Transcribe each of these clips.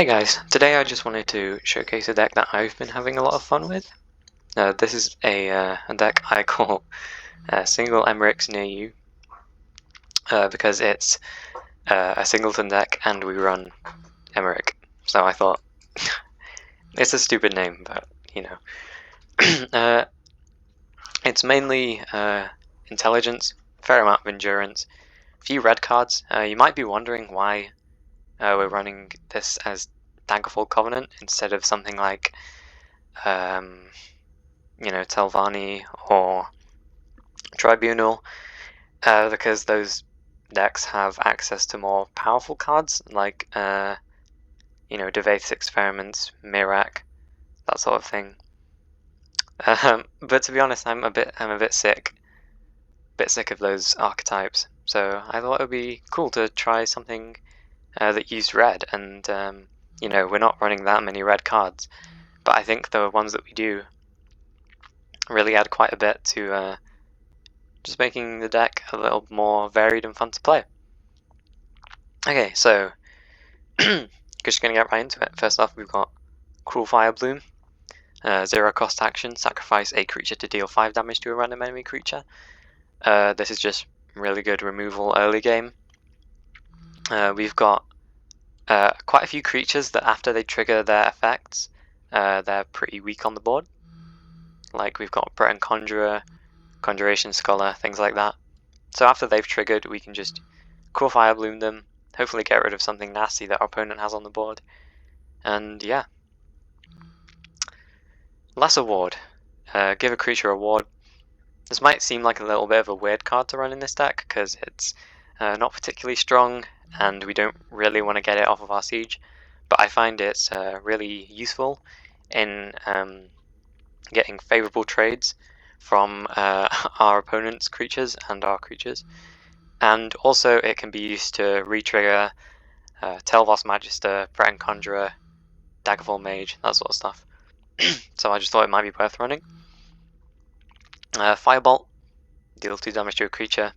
guys, today I just wanted to showcase a deck that I've been having a lot of fun with. This is a deck I call Single Emmerichs Near You, because it's a singleton deck and we run Emmerich. So I thought, it's a stupid name, but you know. It's mainly intelligence, fair amount of endurance, few red cards. You might be wondering why we're running this as Daggerfall Covenant instead of something like Telvanni or Tribunal, because those decks have access to more powerful cards like Devaith's Experiments, Mirac, that sort of thing. But to be honest, I'm a bit sick of those archetypes. So I thought it would be cool to try something that used red, and we're not running that many red cards, but I think the ones that we do really add quite a bit to just making the deck a little more varied and fun to play. Okay, so just gonna get right into it. First off, we've got Cruel Firebloom, 0 cost action, sacrifice a creature to deal 5 damage to a random enemy creature. This is just really good removal early game. We've got quite a few creatures that after they trigger their effects, they're pretty weak on the board. Like we've got Breton Conjurer, Conjuration Scholar, things like that. So after they've triggered, we can just Cruel Firebloom them, hopefully get rid of something nasty that our opponent has on the board. And yeah. Lesser Ward. Give a creature a ward. This might seem like a little bit of a weird card to run in this deck, because it's not particularly strong, and we don't really want to get it off of our siege. But I find it's really useful in getting favourable trades from our opponent's creatures and our creatures. And also it can be used to re-trigger Telvos Magister, Breton Conjurer, Daggerfall Mage, that sort of stuff. So I just thought it might be worth running. Firebolt, deal 2 damage to a creature.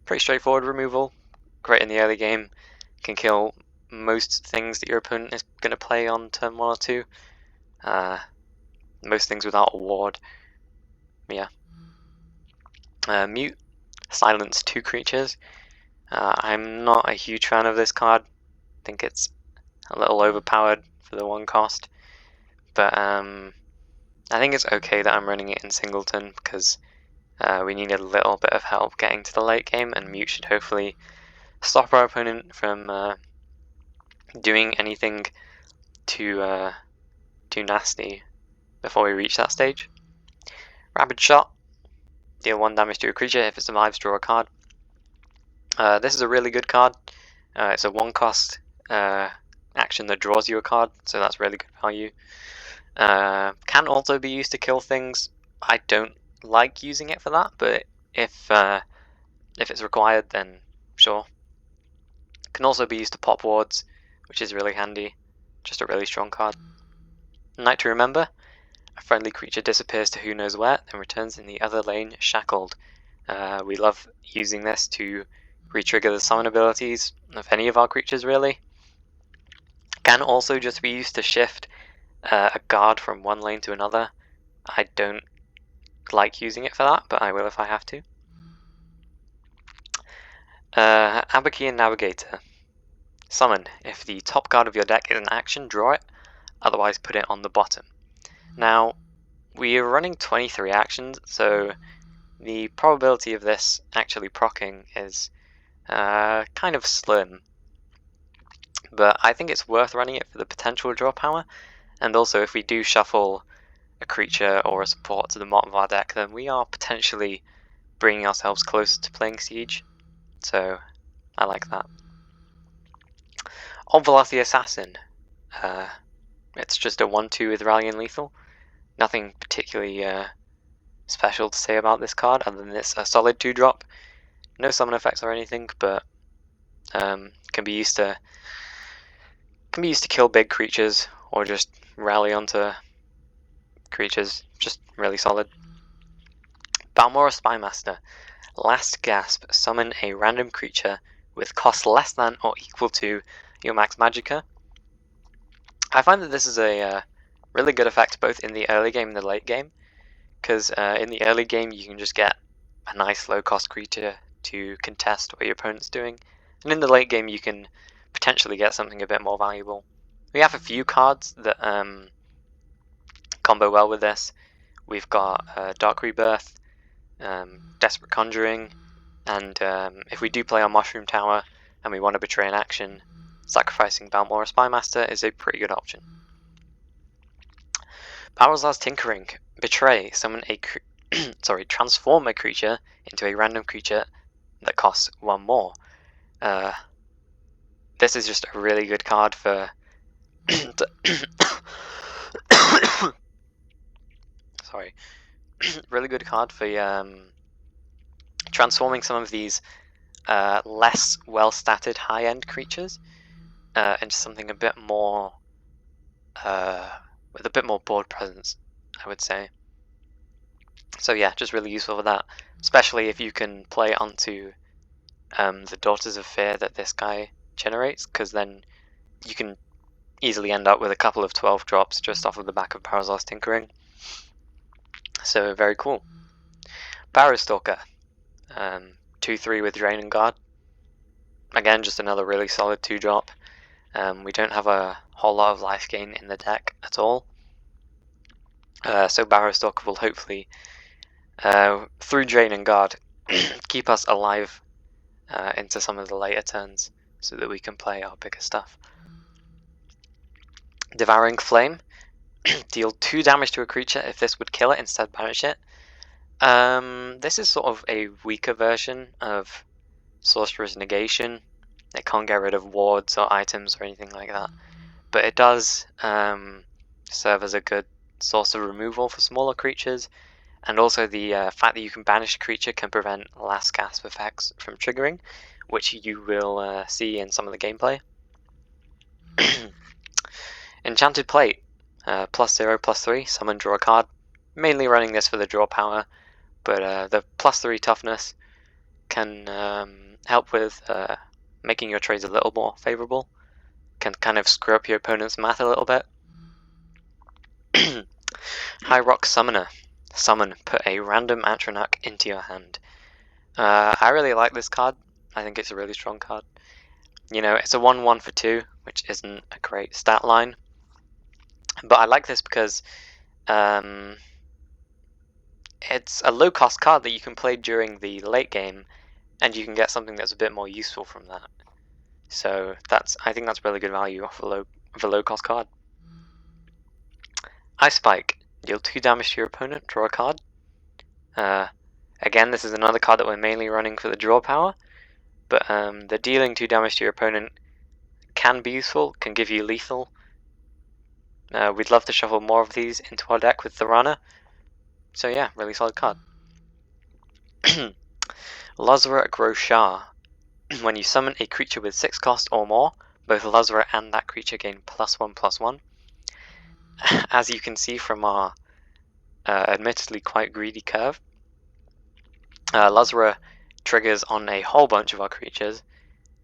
Pretty straightforward removal, great in the early game, can kill most things that your opponent is going to play on turn 1 or 2. Most things without a ward. Yeah. Mute, silence 2 creatures. I'm not a huge fan of this card. I think it's a little overpowered for the 1 cost. But I think it's okay that I'm running it in singleton, because we need a little bit of help getting to the late game, and Mute should hopefully stop our opponent from doing anything too nasty before we reach that stage. Rapid Shot, deal 1 damage to a creature. If it survives, draw a card. This is a really good card. It's a 1 cost action that draws you a card, so that's really good value. Can also be used to kill things. I don't like using it for that, but if it's required, then sure. Can also be used to pop wards, which is really handy. Just a really strong card. Night to Remember. A friendly creature disappears to who knows where, then returns in the other lane shackled. We love using this to re-trigger the summon abilities of any of our creatures, really. Can also just be used to shift a guard from one lane to another. I don't like using it for that, but I will if I have to. Abakian Navigator. Summon. If the top card of your deck is an action, draw it. Otherwise, put it on the bottom. Now, we are running 23 actions, so the probability of this actually proccing is kind of slim. But I think it's worth running it for the potential draw power, and also if we do shuffle a creature or a support to the bottom of our deck, then we are potentially bringing ourselves closer to playing Siege. So I like that. Obvelothi Assassin. It's just a 1/2 with Rally and Lethal. Nothing particularly special to say about this card, other than it's a solid 2-drop. No summon effects or anything, but can be used to kill big creatures or just rally onto creatures. Just really solid. Balmora Spymaster. Last gasp, summon a random creature with cost less than or equal to your max magicka. I find that this is a really good effect both in the early game and the late game, because in the early game you can just get a nice low-cost creature to contest what your opponent's doing, and in the late game you can potentially get something a bit more valuable. We have a few cards that combo well with this. We've got Dark Rebirth, Desperate Conjuring, and if we do play on Mushroom Tower and we want to betray an action, sacrificing Balmora Spymaster is a pretty good option. Power's Last Tinkering. Betray. Summon a transform a creature into a random creature that costs 1 more. This is just a really good card for sorry. Really good card for transforming some of these less well-statted high-end creatures into something a bit more with a bit more board presence, I would say. So yeah, just really useful for that, especially if you can play onto the Daughters of Fear that this guy generates, because then you can easily end up with a couple of 12 drops just off of the back of Power's Last Tinkering. So very cool. Barrowstalker, 2/3 with Drain and Guard. Again, just another really solid 2-drop. We don't have a whole lot of life gain in the deck at all. So Barrowstalker will hopefully, through Drain and Guard, keep us alive into some of the later turns so that we can play our bigger stuff. Devouring Flame. Deal 2 damage to a creature if this would kill it, instead banish it. This is sort of a weaker version of Sorcerer's Negation. It can't get rid of wards or items or anything like that, but it does serve as a good source of removal for smaller creatures, and also the fact that you can banish a creature can prevent last gasp effects from triggering, which you will see in some of the gameplay. Enchanted Plate, +0/+3, summon, draw a card. Mainly running this for the draw power, but the +3 toughness can help with making your trades a little more favourable. Can kind of screw up your opponent's math a little bit. High Rock Summoner. Summon, put a random Atronach into your hand. I really like this card. I think it's a really strong card. You know, it's a 1/1 for 2, which isn't a great stat line. But I like this because it's a low-cost card that you can play during the late game, and you can get something that's a bit more useful from that. So I think that's really good value off a low-cost card. Ice Spike. Deal 2 damage to your opponent, draw a card. Again, this is another card that we're mainly running for the draw power, but the dealing 2 damage to your opponent can be useful, can give you lethal. We'd love to shuffle more of these into our deck with the runner. So yeah, really solid card. Lazra Groshar. When you summon a creature with 6 cost or more, both Lazra and that creature gain +1/+1. As you can see from our admittedly quite greedy curve, Lazra triggers on a whole bunch of our creatures.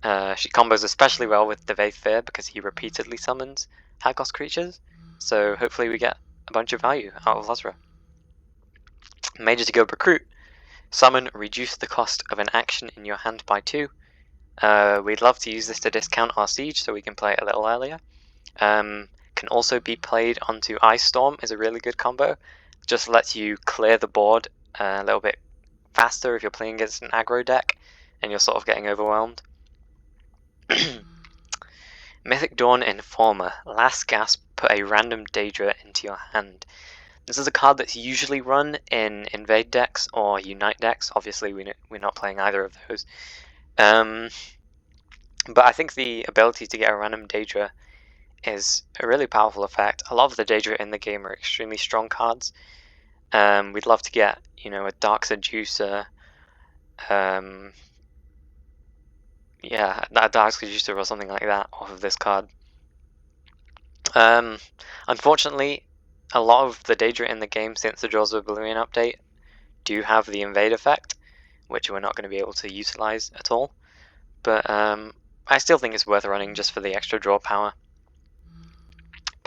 She combos especially well with Devay Fear because he repeatedly summons high cost creatures, so hopefully we get a bunch of value out of Lazra. Major to go Recruit. Summon, reduce the cost of an action in your hand by 2. We'd love to use this to discount our siege so we can play it a little earlier. Can also be played onto Ice Storm, is a really good combo. Just lets you clear the board a little bit faster if you're playing against an aggro deck and you're sort of getting overwhelmed. Mythic Dawn Informer. Last gasp, put a random Daedra into your hand. This is a card that's usually run in Invade decks or Unite decks. Obviously, we're not playing either of those. But I think the ability to get a random Daedra is a really powerful effect. A lot of the Daedra in the game are extremely strong cards. We'd love to get, you know, a Dark Seducer. Yeah, a Dark Seducer or something like that off of this card. Unfortunately, a lot of the Daedra in the game since the Jaws of Oblivion update do have the Invade effect, which we're not going to be able to utilize at all. But I still think it's worth running just for the extra draw power.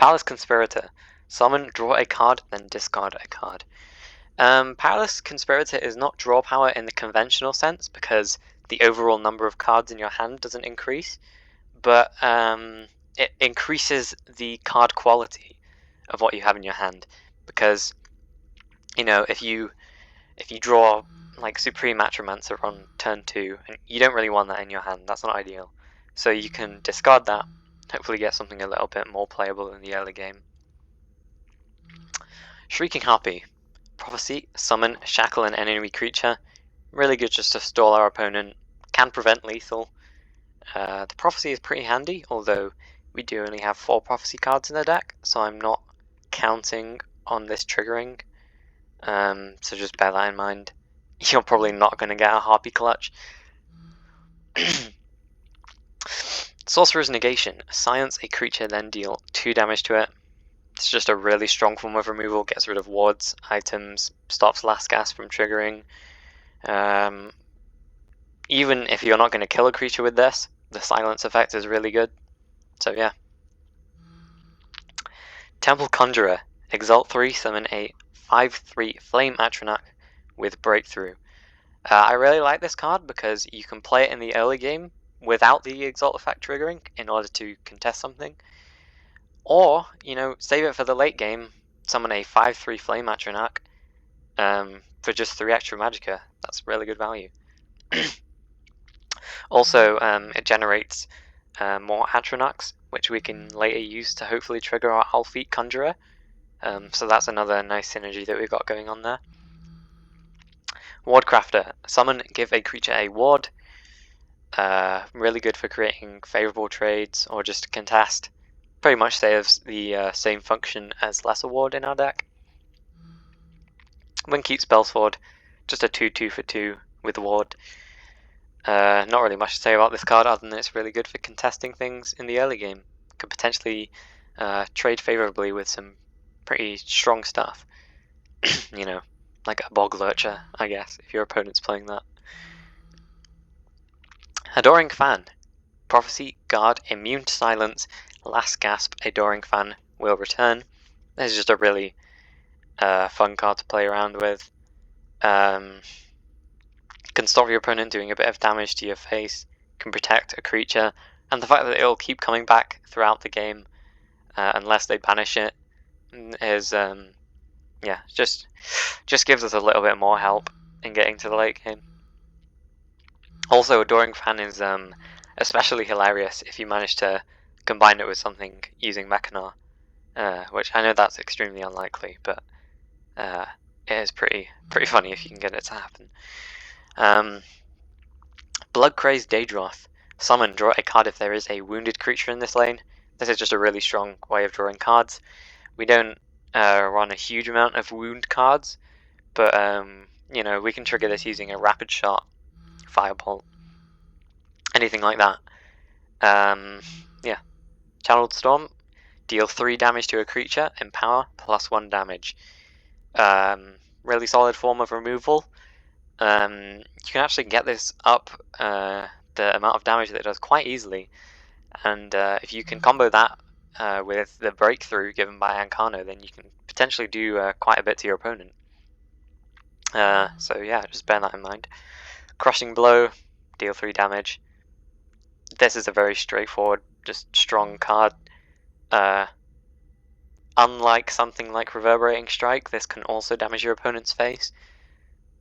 Powerless Conspirator. Summon, draw a card, then discard a card. Powerless Conspirator is not draw power in the conventional sense because the overall number of cards in your hand doesn't increase, but it increases the card quality of what you have in your hand, because if you draw like Supreme Atromancer on turn 2, and you don't really want that in your hand, that's not ideal. So you can discard that, hopefully get something a little bit more playable in the early game. Shrieking Harpy. Prophecy, summon, shackle an enemy creature. Really good just to stall our opponent, can prevent lethal. The Prophecy is pretty handy, although we do only have 4 Prophecy cards in the deck, so I'm not counting on this triggering. So just bear that in mind. You're probably not going to get a Harpy Clutch. Sorcerer's Negation. Silence a creature, then deal 2 damage to it. It's just a really strong form of removal. Gets rid of wards, items, stops Last Gasp from triggering. Even if you're not going to kill a creature with this, the silence effect is really good. So yeah. Temple Conjurer. Exalt 3, summon a 5/3 Flame Atronach with Breakthrough. I really like this card because you can play it in the early game without the Exalt effect triggering in order to contest something. Or, save it for the late game, summon a 5/3 Flame Atronach for just 3 extra Magicka. That's really good value. Also, it generates more Atronachs, which we can later use to hopefully trigger our Alfeet Conjurer. So that's another nice synergy that we've got going on there. Wardcrafter. Summon, give a creature a ward. Really good for creating favourable trades or just contest. Pretty much serves the same function as Lesser Ward in our deck. Windkeep Spellsword. Just a 2/2 for 2 with ward. Not really much to say about this card other than it's really good for contesting things in the early game. Could potentially trade favourably with some pretty strong stuff. Like a Bog Lurcher, I guess, if your opponent's playing that. Adoring Fan. Prophecy, guard, immune to silence, Last Gasp, Adoring Fan will return. This is just a really fun card to play around with. Can stop your opponent doing a bit of damage to your face, can protect a creature, and the fact that it'll keep coming back throughout the game unless they banish it is just gives us a little bit more help in getting to the late game. Also, Adoring Fan is especially hilarious if you manage to combine it with something using Mekanar, which I know that's extremely unlikely, but it is pretty funny if you can get it to happen. Bloodcrazed Daedroth. Summon, draw a card if there is a wounded creature in this lane. This is just a really strong way of drawing cards. We don't run a huge amount of wound cards, but we can trigger this using a Rapid Shot, Firebolt, anything like that. Channeled Storm. Deal 3 damage to a creature, empower, +1 damage. Really solid form of removal. You can actually get this up the amount of damage that it does quite easily, and if you can combo that with the Breakthrough given by Ancano, then you can potentially do quite a bit to your opponent. So yeah, just bear that in mind. Crushing Blow, deal 3 damage. This is a very straightforward, just strong card. Unlike something like Reverberating Strike, this can also damage your opponent's face,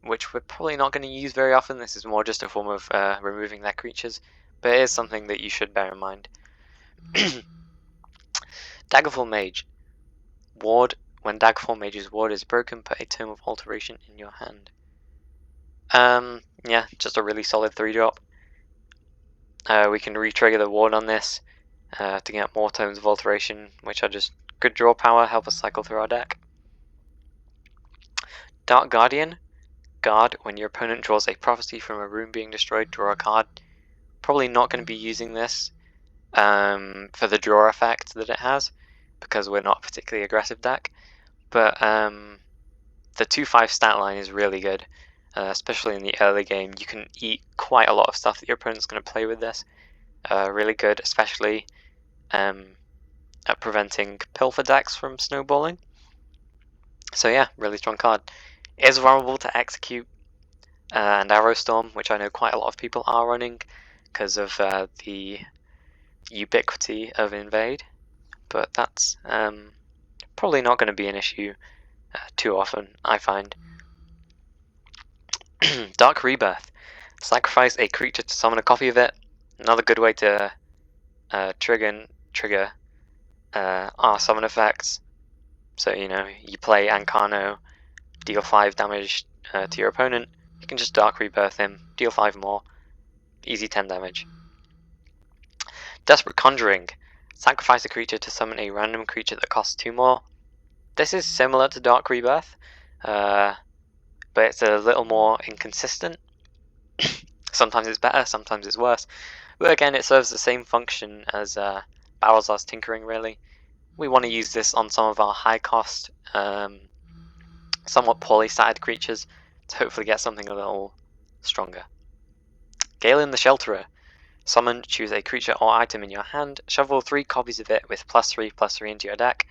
which we're probably not going to use very often. This is more just a form of removing their creatures, but it is something that you should bear in mind. Daggerfall Mage. Ward. When Daggerfall Mage's ward is broken, put a Tome of Alteration in your hand. Yeah, just a really solid 3-drop. We can re-trigger the ward on this to get more Tomes of Alteration, which are just good draw power, help us cycle through our deck. Dark Guardian. Guard. When your opponent draws a prophecy from a room being destroyed, draw a card. Probably not going to be using this for the draw effect that it has, because we're not a particularly aggressive deck. But the 2/5 stat line is really good, especially in the early game. You can eat quite a lot of stuff that your opponent's going to play with this. Really good, especially at preventing Pilfer decks from snowballing. So yeah, really strong card. It is vulnerable to Execute and Arrow Storm, which I know quite a lot of people are running because of the ubiquity of Invade, but that's probably not going to be an issue too often, I find. Dark Rebirth. Sacrifice a creature to summon a copy of it. Another good way to trigger our summon effects. So, you know, you play Ancano, deal 5 damage to your opponent, you can just Dark Rebirth him, deal 5 more, easy 10 damage. Desperate Conjuring. Sacrifice a creature to summon a random creature that costs 2 more. This is similar to Dark Rebirth, but it's a little more inconsistent. Sometimes it's better, sometimes it's worse. But again, it serves the same function as Barrelzar's Tinkering, really. We want to use this on some of our high cost, somewhat poorly statted creatures to hopefully get something a little stronger. Galen the Shelterer. Summon, choose a creature or item in your hand, shuffle 3 copies of it with +3/+3 into your deck.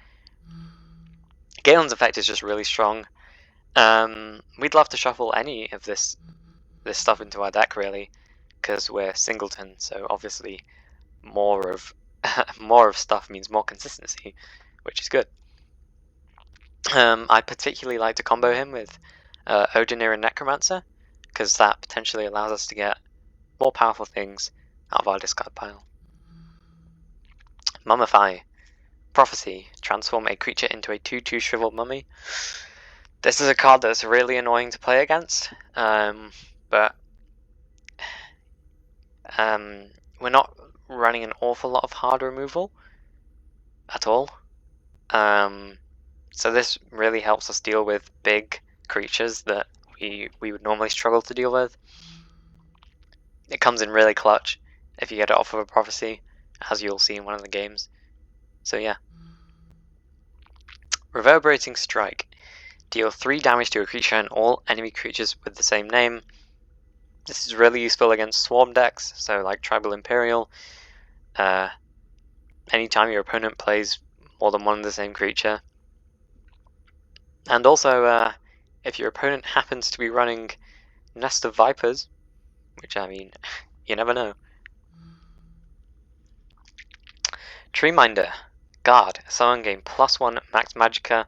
Galen's effect is just really strong. We'd love to shuffle any of this stuff into our deck, really, because we're singleton, so obviously more of stuff means more consistency, which is good. I particularly like to combo him with Odinir and Necromancer, because that potentially allows us to get more powerful things out of our discard pile. Mummify. Prophecy. Transform a creature into a 2/2 Shriveled Mummy. This is a card that's really annoying to play against, but we're not running an awful lot of hard removal at all. So this really helps us deal with big creatures that we would normally struggle to deal with. It comes in really clutch if you get it off of a Prophecy, as you'll see in one of the games. So yeah. Reverberating Strike. Deal 3 damage to a creature and all enemy creatures with the same name. This is really useful against swarm decks, so like Tribal Imperial. Anytime your opponent plays more than one of the same creature. And also, if your opponent happens to be running Nest of Vipers, which, I mean, you never know. Treeminder. Guard. Summon, gain +1 Max Magicka.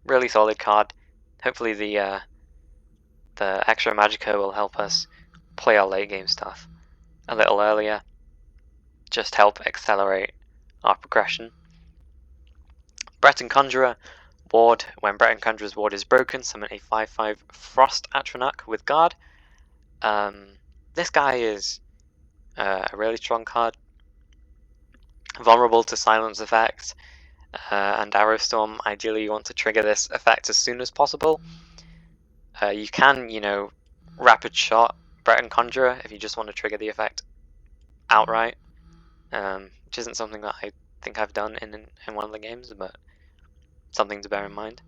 Really solid card. Hopefully the extra Magicka will help us play our late game stuff a little earlier. Just help accelerate our progression. Breton Conjurer. Ward. When Breton Conjurer's ward is broken, summon a 5/5 Frost Atronach with Guard. This guy is a really strong card. Vulnerable to silence effects and Arrow Storm. Ideally, you want to trigger this effect as soon as possible. You can, you know, Rapid Shot Breton Conjurer if you just want to trigger the effect outright, which isn't something that I think I've done in one of the games, but something to bear in mind.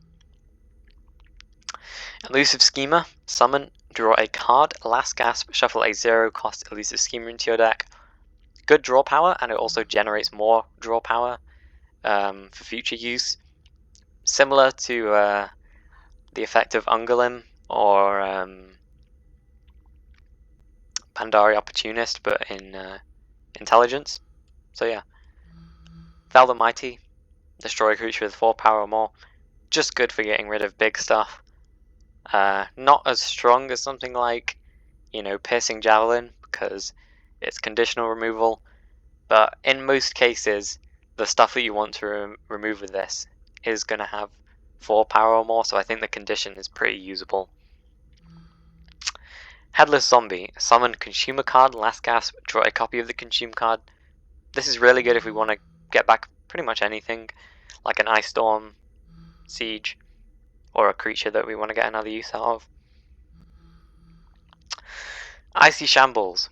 Elusive Schemer. Summon, draw a card, last gasp, shuffle a 0-cost Elusive Schemer into your deck. Good draw power, and it also generates more draw power for future use. Similar to the effect of Ungolem or Pandari Opportunist, but in intelligence. So yeah. Val the Mighty. Destroy a creature with 4 power or more. Just good for getting rid of big stuff. Not as strong as something like, you know, Piercing Javelin, because it's conditional removal. But in most cases, the stuff that you want to remove with this is going to have 4 power or more, so I think the condition is pretty usable. Headless Zombie. Summon, consume a card, last gasp, draw a copy of the consume card. This is really good if we want to get back pretty much anything, like an Ice Storm, Siege, or a creature that we want to get another use out of. Icy Shambles.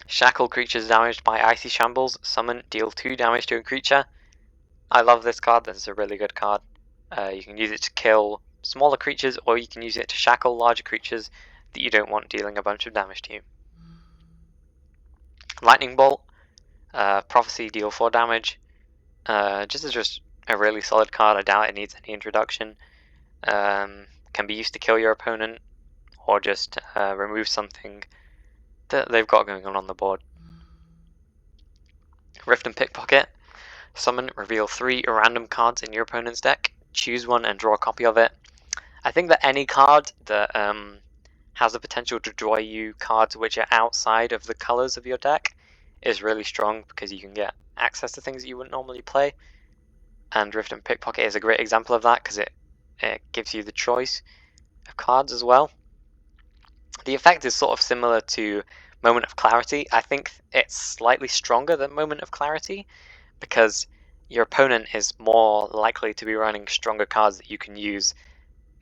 Shackle creatures damaged by Icy Shambles. Summon, deal 2 damage to a creature. I love this card. This is a really good card. You can use it to kill smaller creatures, or you can use it to shackle larger creatures that you don't want dealing a bunch of damage to you. Lightning Bolt. Prophecy, deal 4 damage. Just a really solid card. I doubt it needs any introduction. Can be used to kill your opponent, or just remove something that they've got going on the board. Rift and Pickpocket. Summon, reveal 3 random cards in your opponent's deck. Choose one and draw a copy of it. I think that any card that has the potential to draw you cards which are outside of the colors of your deck is really strong, because you can get access to things that you wouldn't normally play. And Rift and Pickpocket is a great example of that, because it gives you the choice of cards as well. The effect is sort of similar to Moment of Clarity. I think it's slightly stronger than Moment of Clarity, because your opponent is more likely to be running stronger cards that you can use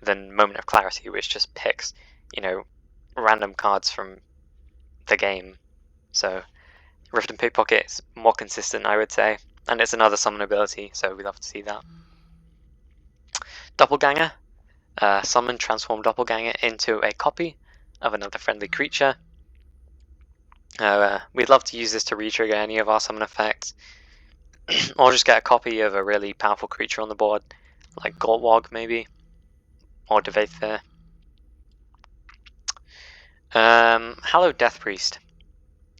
than Moment of Clarity, which just picks, random cards from the game. So Rift and Pickpocket is more consistent, I would say, and it's another summon ability, so we love to see that. Doppelganger. Summon, transform Doppelganger into a copy of another friendly creature. We'd love to use this to retrigger any of our summon effects, or just get a copy of a really powerful creature on the board, like Gortwog maybe, or Devathir. Hallowed Death Priest.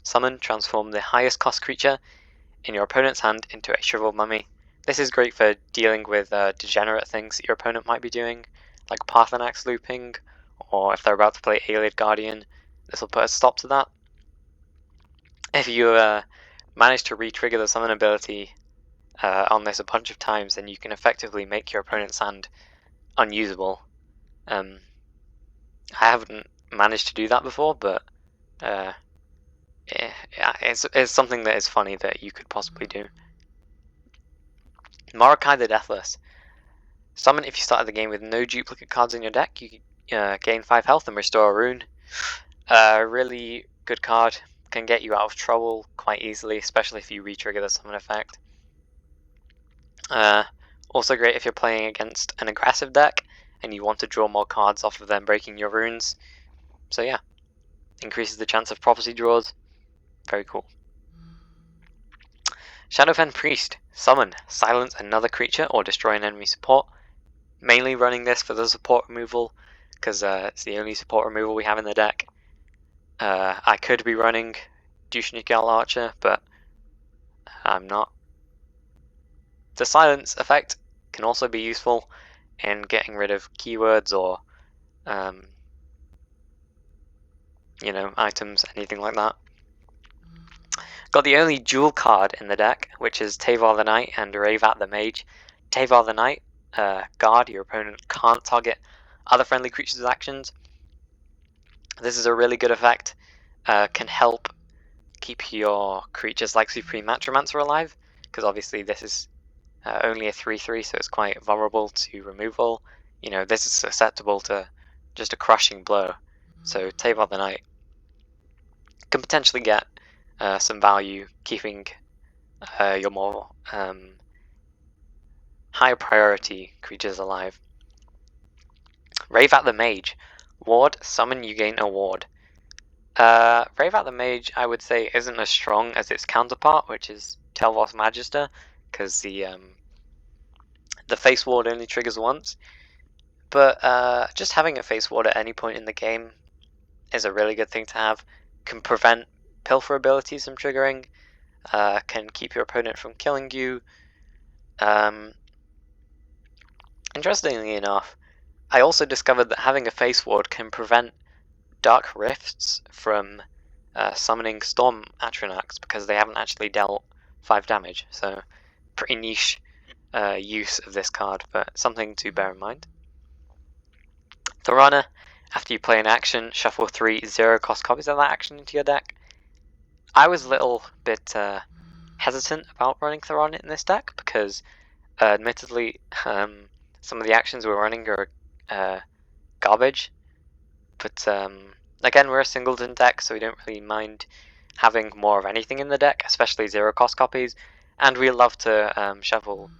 Summon, transform the highest cost creature in your opponent's hand into a shriveled mummy. This is great for dealing with degenerate things that your opponent might be doing, like Paarthurnax looping, or if they're about to play Ayleid Guardian, this will put a stop to that. If you manage to re-trigger the summon ability on this a bunch of times, then you can effectively make your opponent's hand unusable. I haven't managed to do that before, but it's something that is funny that you could possibly do. Morokai the Deathless. Summon, if you started the game with no duplicate cards in your deck, you gain 5 health and restore a rune. Really good card. Can get you out of trouble quite easily, especially if you re-trigger the summon effect. Also great if you're playing against an aggressive deck and you want to draw more cards off of them breaking your runes. So yeah, increases the chance of prophecy draws. Very cool. Shadowfen Priest. Summon, silence another creature or destroy an enemy support. Mainly running this for the support removal, because it's the only support removal we have in the deck. I could be running Dushnigal Archer, but I'm not. The silence effect can also be useful in getting rid of keywords or items, anything like that. Got the only dual card in the deck, which is Tavar the Knight and Rayvat the Mage. Tavar the Knight, guard, your opponent can't target other friendly creatures' actions. This is a really good effect, can help keep your creatures like Supreme Matromancer alive, because obviously this is only a 3/3, so it's quite vulnerable to removal. This is susceptible to just a crushing blow. So Tavar the Knight can potentially get some value keeping your more higher priority creatures alive. Rayvat the Mage. Ward, summon, you gain a ward. Rayvat the Mage, I would say, isn't as strong as its counterpart, which is Tel'Vos Magister, because the face ward only triggers once. But just having a face ward at any point in the game is a really good thing to have. Can prevent Pilfer abilities from triggering, can keep your opponent from killing you. Interestingly enough, I also discovered that having a face ward can prevent Dark Rifts from summoning Storm Atronachs, because they haven't actually dealt 5 damage, so pretty niche use of this card, but something to bear in mind. Thorana, after you play an action, shuffle 3 0-cost copies of that action into your deck. I was a little bit hesitant about running Thorana in this deck, because admittedly some of the actions we're running are garbage, but again, we're a singleton deck, so we don't really mind having more of anything in the deck, especially 0-cost copies, and we love to shuffle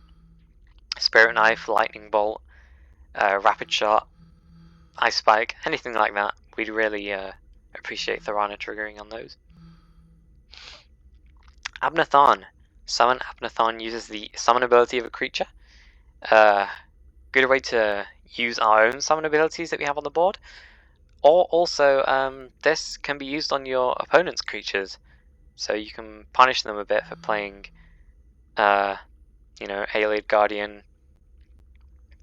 Spirit Knife, Lightning Bolt, Rapid Shot, Ice Spike, anything like that. We'd really appreciate Thorana triggering on those. Abnathan. Summon Abnathan uses the summon ability of a creature. Good way to use our own summon abilities that we have on the board. Or also, this can be used on your opponent's creatures. So you can punish them a bit for playing, Ayleid Guardian,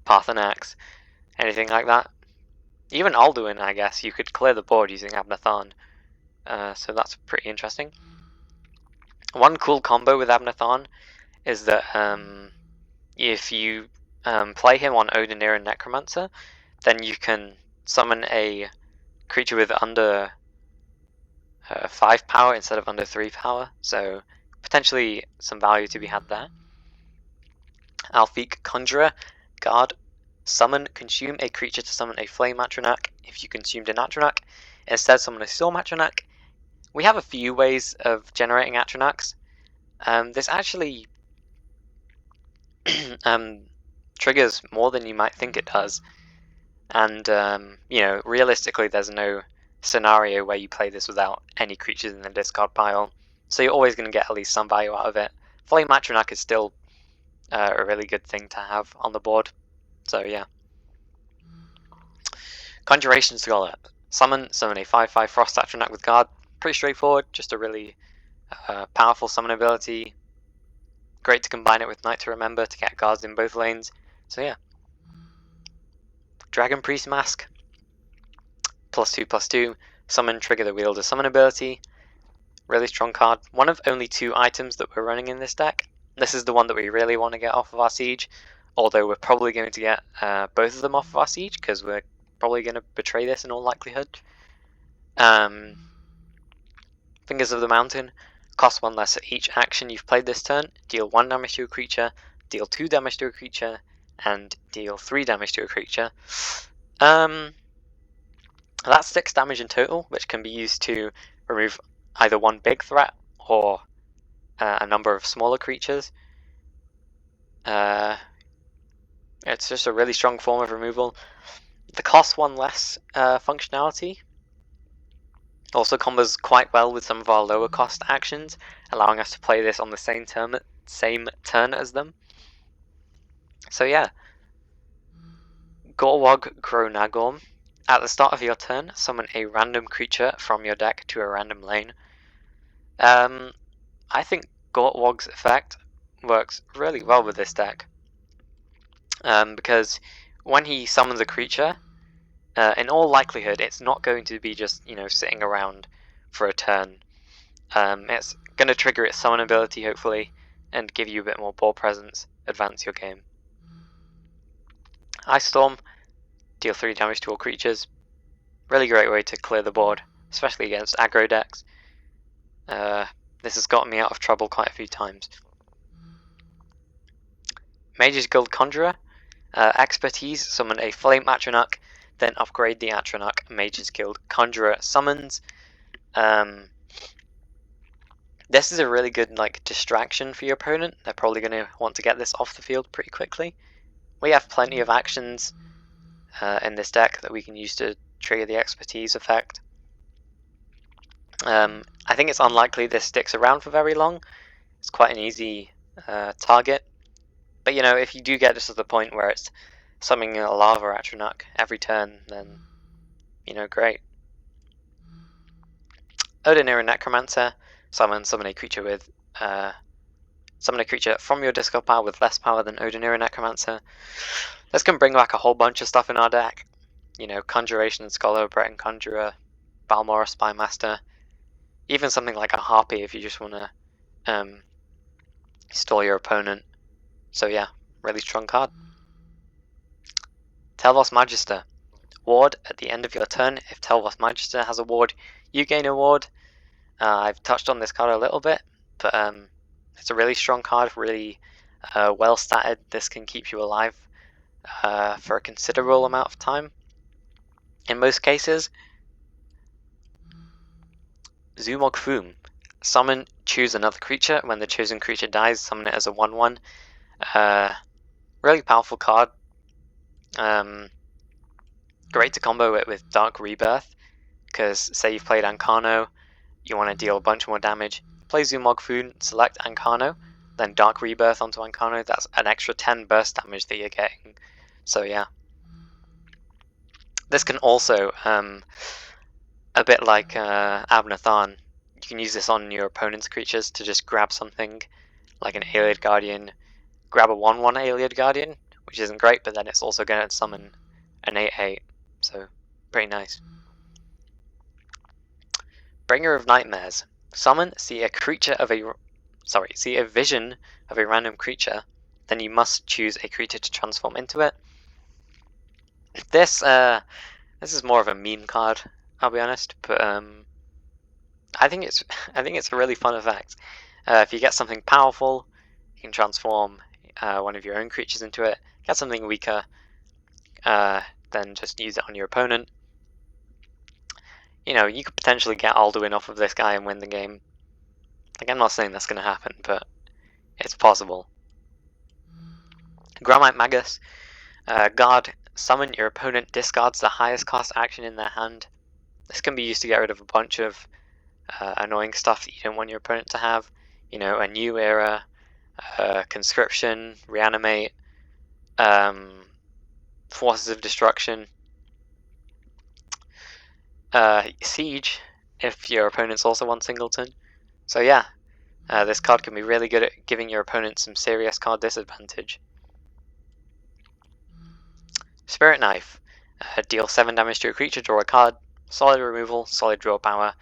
Paarthurnax, anything like that. Even Alduin, I guess, you could clear the board using Abnathan. So that's pretty interesting. One cool combo with Abnathan is that if you play him on Odinir Necromancer, then you can summon a creature with under 5 power instead of under 3 power, so potentially some value to be had there. Alfiq Conjurer, Guard, summon, consume a creature to summon a Flame Atronach. If you consumed an Atronach, instead summon a Storm Atronach. We have a few ways of generating Atronachs. This actually triggers more than you might think it does, and realistically there's no scenario where you play this without any creatures in the discard pile, so you're always going to get at least some value out of it. Flame Atronach is still a really good thing to have on the board, so yeah. Conjuration Scholar. Summon a 5/5 Frost Atronach with Guard. Pretty straightforward, just a really powerful summon ability. Great to combine it with Night to Remember to get guards in both lanes, so yeah. Dragon Priest Mask. +2/+2. Summon, trigger the Wielder summon ability. Really strong card. One of only 2 items that we're running in this deck. This is the one that we really want to get off of our siege, although we're probably going to get both of them off of our siege, because we're probably going to betray this in all likelihood. Fingers of the Mountain. Cost 1 less at each action you've played this turn. Deal 1 damage to a creature, deal 2 damage to a creature, and deal 3 damage to a creature. That's 6 damage in total, which can be used to remove either one big threat or a number of smaller creatures. It's just a really strong form of removal. The cost 1 less functionality also combos quite well with some of our lower cost actions, allowing us to play this on the same turn as them. So yeah. Gorwog Gronagorm. At the start of your turn, summon a random creature from your deck to a random lane. I think Gorwog's effect works really well with this deck, because when he summons a creature, in all likelihood it's not going to be just sitting around for a turn. It's going to trigger its summon ability hopefully and give you a bit more ball presence, advance your game. Ice Storm. Deal 3 damage to all creatures. Really great way to clear the board, especially against aggro decks. This has gotten me out of trouble quite a few times. Mage's Guild Conjurer. Expertise. Summon a Flame Atronach, then upgrade the Atronach. Mage's Guild Conjurer summons. This is a really good distraction for your opponent. They're probably going to want to get this off the field pretty quickly. We have plenty of actions in this deck that we can use to trigger the expertise effect. I think it's unlikely this sticks around for very long. It's quite an easy target. But if you do get this to the point where it's summoning a Lava Atronach every turn, then great. Odinir Necromancer. Summon a creature with summon a creature from your discard pile with less power than Odinir Necromancer. This can bring back a whole bunch of stuff in our deck. Conjuration Scholar, Breton Conjurer, Balmora Spymaster, even something like a Harpy if you just want to stall your opponent. So yeah, really strong card. Tel'Vos Magister. Ward at the end of your turn. If Tel'Vos Magister has a ward, you gain a ward. I've touched on this card a little bit, but it's a really strong card, really well statted. This can keep you alive for a considerable amount of time. In most cases. Zumog Foom. Summon, choose another creature. When the chosen creature dies, summon it as a 1/1. Really powerful card. Great to combo it with Dark Rebirth, because say you've played Ancano, you want to deal a bunch more damage. play Zumog Foon, select Ankano, then Dark Rebirth onto Ankano. That's an extra 10 burst damage that you're getting. So yeah. This can also, a bit like Abnathan, you can use this on your opponent's creatures to just grab something, like an Ayleid Guardian, grab a 1/1 Ayleid Guardian, which isn't great, but then it's also going to summon an 8/8, so pretty nice. Bringer of Nightmares. Summon, see a vision of a random creature, then you must choose a creature to transform into it. This is more of a meme card, I'll be honest, but I think it's a really fun effect. If you get something powerful, you can transform one of your own creatures into it. Get something weaker, then just use it on your opponent. You know, you could potentially get Alduin off of this guy and win the game. Like, I'm not saying that's going to happen, but it's possible. Gramite Magus. Guard. Summon, your opponent discards the highest cost action in their hand. This can be used to get rid of a bunch of annoying stuff that you don't want your opponent to have. You know, a New Era, Conscription, Reanimate, Forces of Destruction, Siege, if your opponent's also on Singleton. So yeah, this card can be really good at giving your opponent some serious card disadvantage. Spirit Knife. Deal 7 damage to a creature, draw a card. Solid removal, solid draw power,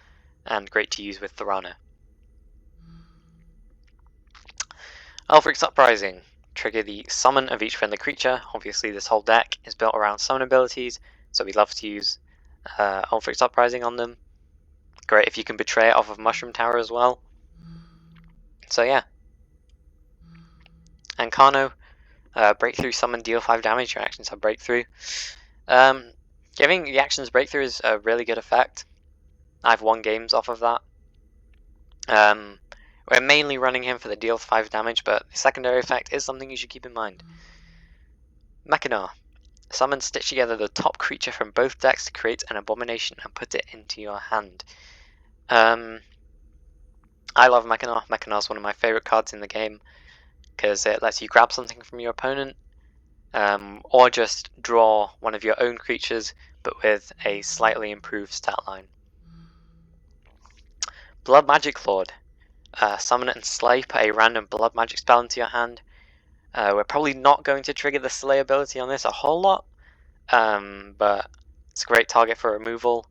and great to use with Thorana. Ulfric's Uprising. Trigger the summon of each friendly creature. Obviously this whole deck is built around summon abilities, so we love to use Ulfric's Uprising on them. Great if you can betray it off of Mushroom Tower as well. So yeah. Ankano. Breakthrough summon, deal 5 damage. Your actions have breakthrough. Giving the actions breakthrough is a really good effect. I've won games off of that. We're mainly running him for the deal 5 damage, but the secondary effect is something you should keep in mind. Mechanar. Summon, stitch together the top creature from both decks to create an abomination and put it into your hand. I love Mechanar. Mechanar is one of my favourite cards in the game, because it lets you grab something from your opponent, or just draw one of your own creatures, but with a slightly improved stat line. Blood Magic Lord. Summon and slay, put a random blood magic spell into your hand. We're probably not going to trigger the slay ability on this a whole lot, but it's a great target for removal.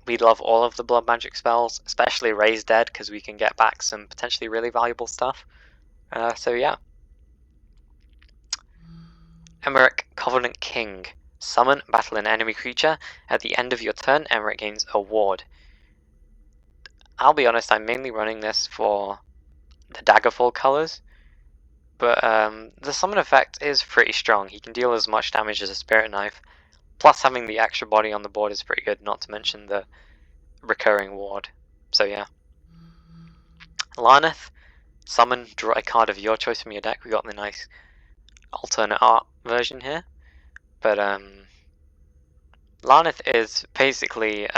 We love all of the blood magic spells, especially Raise Dead, because we can get back some potentially really valuable stuff. So yeah. Emeric Covenant King. Summon, battle an enemy creature. At the end of your turn, Emeric gains a ward. I'll be honest, I'm mainly running this for the Daggerfall colors, but the summon effect is pretty strong. He can deal as much damage as a Spirit Knife, plus having the extra body on the board is pretty good, not to mention the recurring ward. So yeah. Larneth. Summon, draw a card of your choice from your deck. We got the nice alternate art version here, but Larneth is basically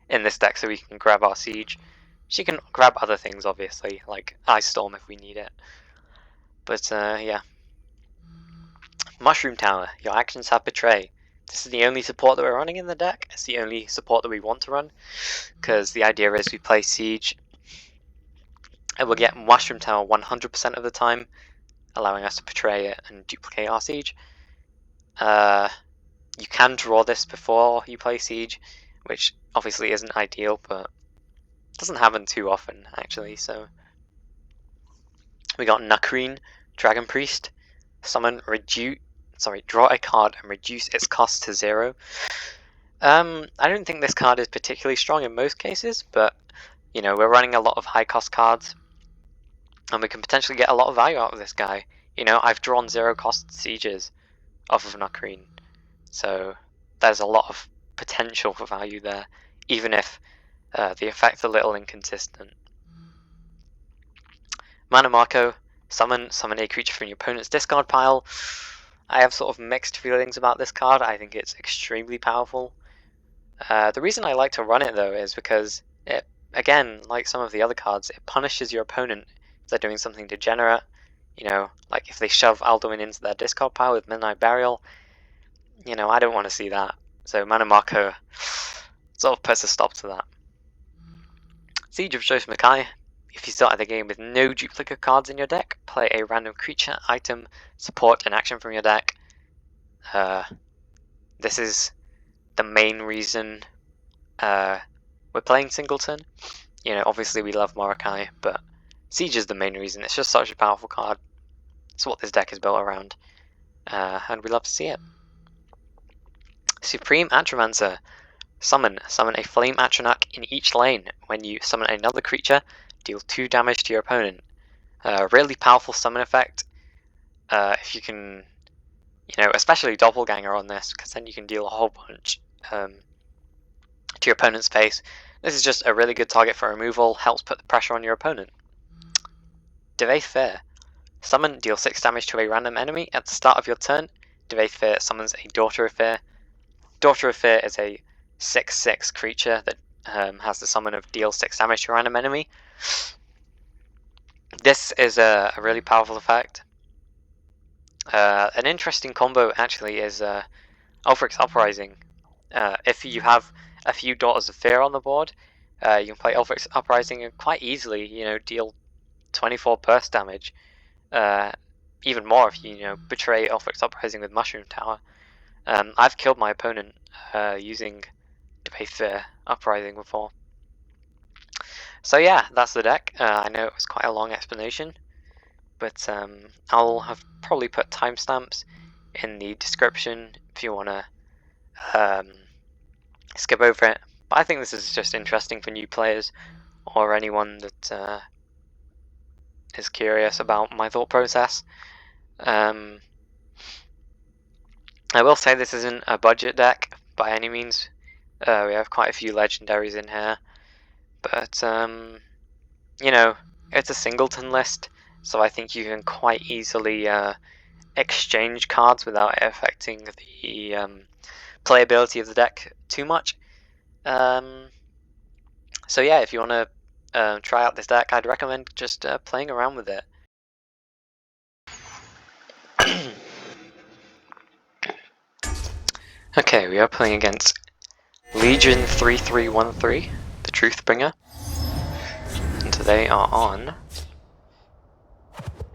in this deck so we can grab our Siege. She can grab other things, obviously, like Ice Storm if we need it. But yeah. Mushroom Tower. Your actions have Betray. This is the only support that we're running in the deck. It's the only support that we want to run, because the idea is we play Siege and we'll get Mushroom Tower 100% of the time, allowing us to betray it and duplicate our Siege. You can draw this before you play Siege, which obviously isn't ideal, but it doesn't happen too often, actually. So we got Nakreen, Dragon Priest. Summon, draw a card and reduce its cost to 0. I don't think this card is particularly strong in most cases, but you know, we're running a lot of high cost cards, and we can potentially get a lot of value out of this guy. You know, I've drawn 0 cost Sieges off of Nakreen, so there's a lot of potential for value there, even if the effect's a little inconsistent. Manamako. Summon a creature from your opponent's discard pile. I have sort of mixed feelings about this card. I think it's extremely powerful. The reason I like to run it though is because it again, like some of the other cards, it punishes your opponent if they're doing something degenerate. You know, like if they shove Alduin into their discard pile with Midnight Burial. You know, I don't want to see that. So Mana Marker sort of puts a stop to that. Siege of Joseph Mackay. If you started the game with no duplicate cards in your deck, play a random creature, item, support, and action from your deck. This is the main reason we're playing Singleton. You know, obviously we love Morokai, but Siege is the main reason. It's just such a powerful card. It's what this deck is built around, and we love to see it. Supreme Atromancer. Summon a Flame Atronach in each lane. When you summon another creature, deal 2 damage to your opponent. Really powerful summon effect. If you can, you know, especially Doppelganger on this, because then you can deal a whole bunch to your opponent's face. This is just a really good target for removal, helps put the pressure on your opponent. Devaith Fair. Summon, deal 6 damage to a random enemy. At the start of your turn, Devaith Fair summons a Daughter of Fear. Daughter of Fear is a 6/6 creature that has the summon of deal 6 damage to a random enemy. This is a really powerful effect. An interesting combo actually is Ulfric's Uprising. If you have a few Daughters of Fear on the board, you can play Ulfric's Uprising and quite easily, you know, deal 24 burst damage. Even more if you know, betray Ulfric's Uprising with Mushroom Tower. I've killed my opponent using Devaith Fair Uprising before. So yeah, that's the deck. I know it was quite a long explanation, but I'll have probably put timestamps in the description if you want to skip over it. But I think this is just interesting for new players or anyone that is curious about my thought process. I will say this isn't a budget deck by any means. We have quite a few legendaries in here, but you know, it's a Singleton list, so I think you can quite easily exchange cards without it affecting the playability of the deck too much. So yeah, if you want to try out this deck, I'd recommend just playing around with it. Okay, we are playing against Legion 3313, the Truthbringer, and they are on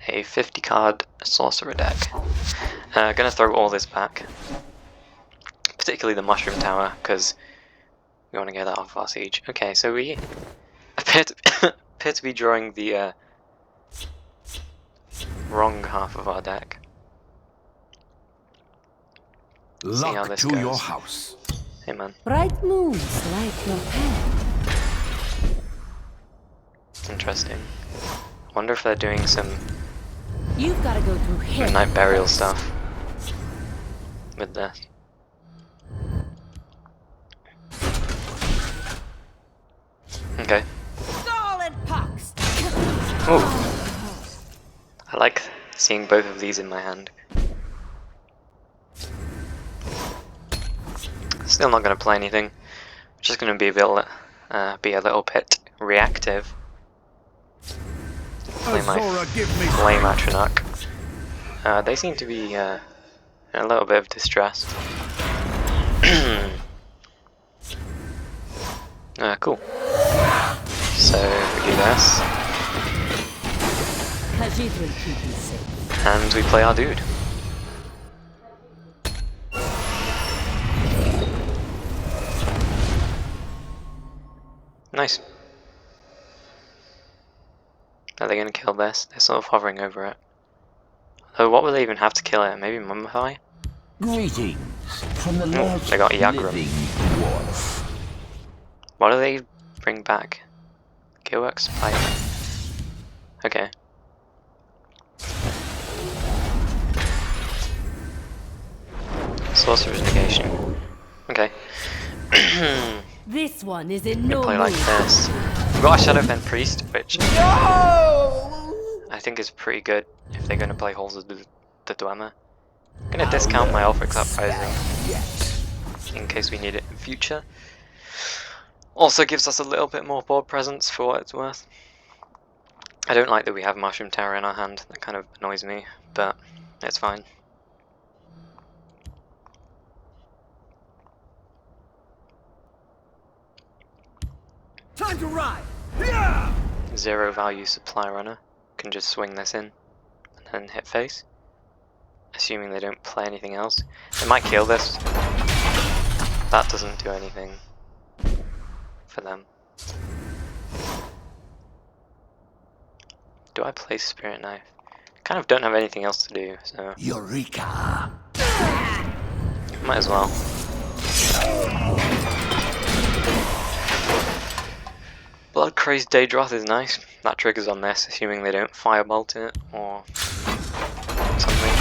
a 50 card sorcerer deck. Gonna throw all this back, particularly the Mushroom Tower, because we want to get that off our siege. Okay, so we appear to be drawing the wrong half of our deck. See how this goes. Your house. Hey man. Bright moons light your path. Interesting. Wonder if they're doing some You've got to go through hell. Midnight Burial stuff with this. Okay. Solid pox. Ooh. I like seeing both of these in my hand. Still not going to play anything. Just going to be a little bit reactive. Play my Flame Atronach. They seem to be in a little bit of distress. Cool. So we do this, and we play our dude. Nice. Are they going to kill this? They're sort of hovering over it. Oh, what would they even have to kill it? Maybe Mummify? Greetings from the large they got Yagrum. living dwarf. What do they bring back? Gearworks? Fire. Okay. Sorcerer's Negation. Okay. This one is in no Play like mood. this. We've got a Shadowfen Priest, which I think is pretty good if they're going to play Halls of the Dwemer. I'm going to discount my Ulfric's Uprising in case we need it in future. Also gives us a little bit more board presence for what it's worth. I don't like that we have Mushroom Tower in our hand, that kind of annoys me, but it's fine. Time to ride! Yeah! 0 value supply runner. Can just swing this in and then hit face. Assuming they don't play anything else. They might kill this. That doesn't do anything for them. Do I play Spirit Knife? Kind of don't have anything else to do, so Eureka! might as well. Blood Crazed Daedroth is nice. That triggers on this, assuming they don't firebolt it or something.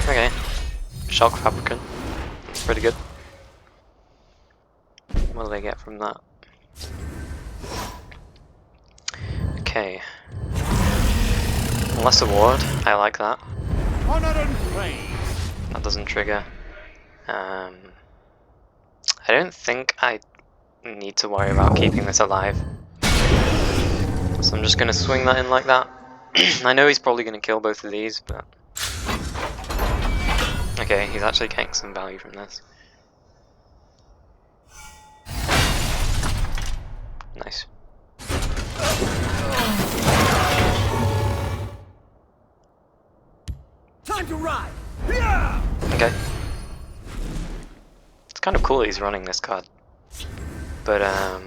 Okay. Shock Fabricant. That's pretty good. What do they get from that? Okay. Lesser Ward, I like that. Honor and praise! That doesn't trigger. I don't think I need to worry about keeping this alive. So I'm just gonna swing that in like that. I know he's probably gonna kill both of these, but... Okay, he's actually getting some value from this. Nice. Time to ride! Yeah! Okay. It's kind of cool that he's running this card. But, I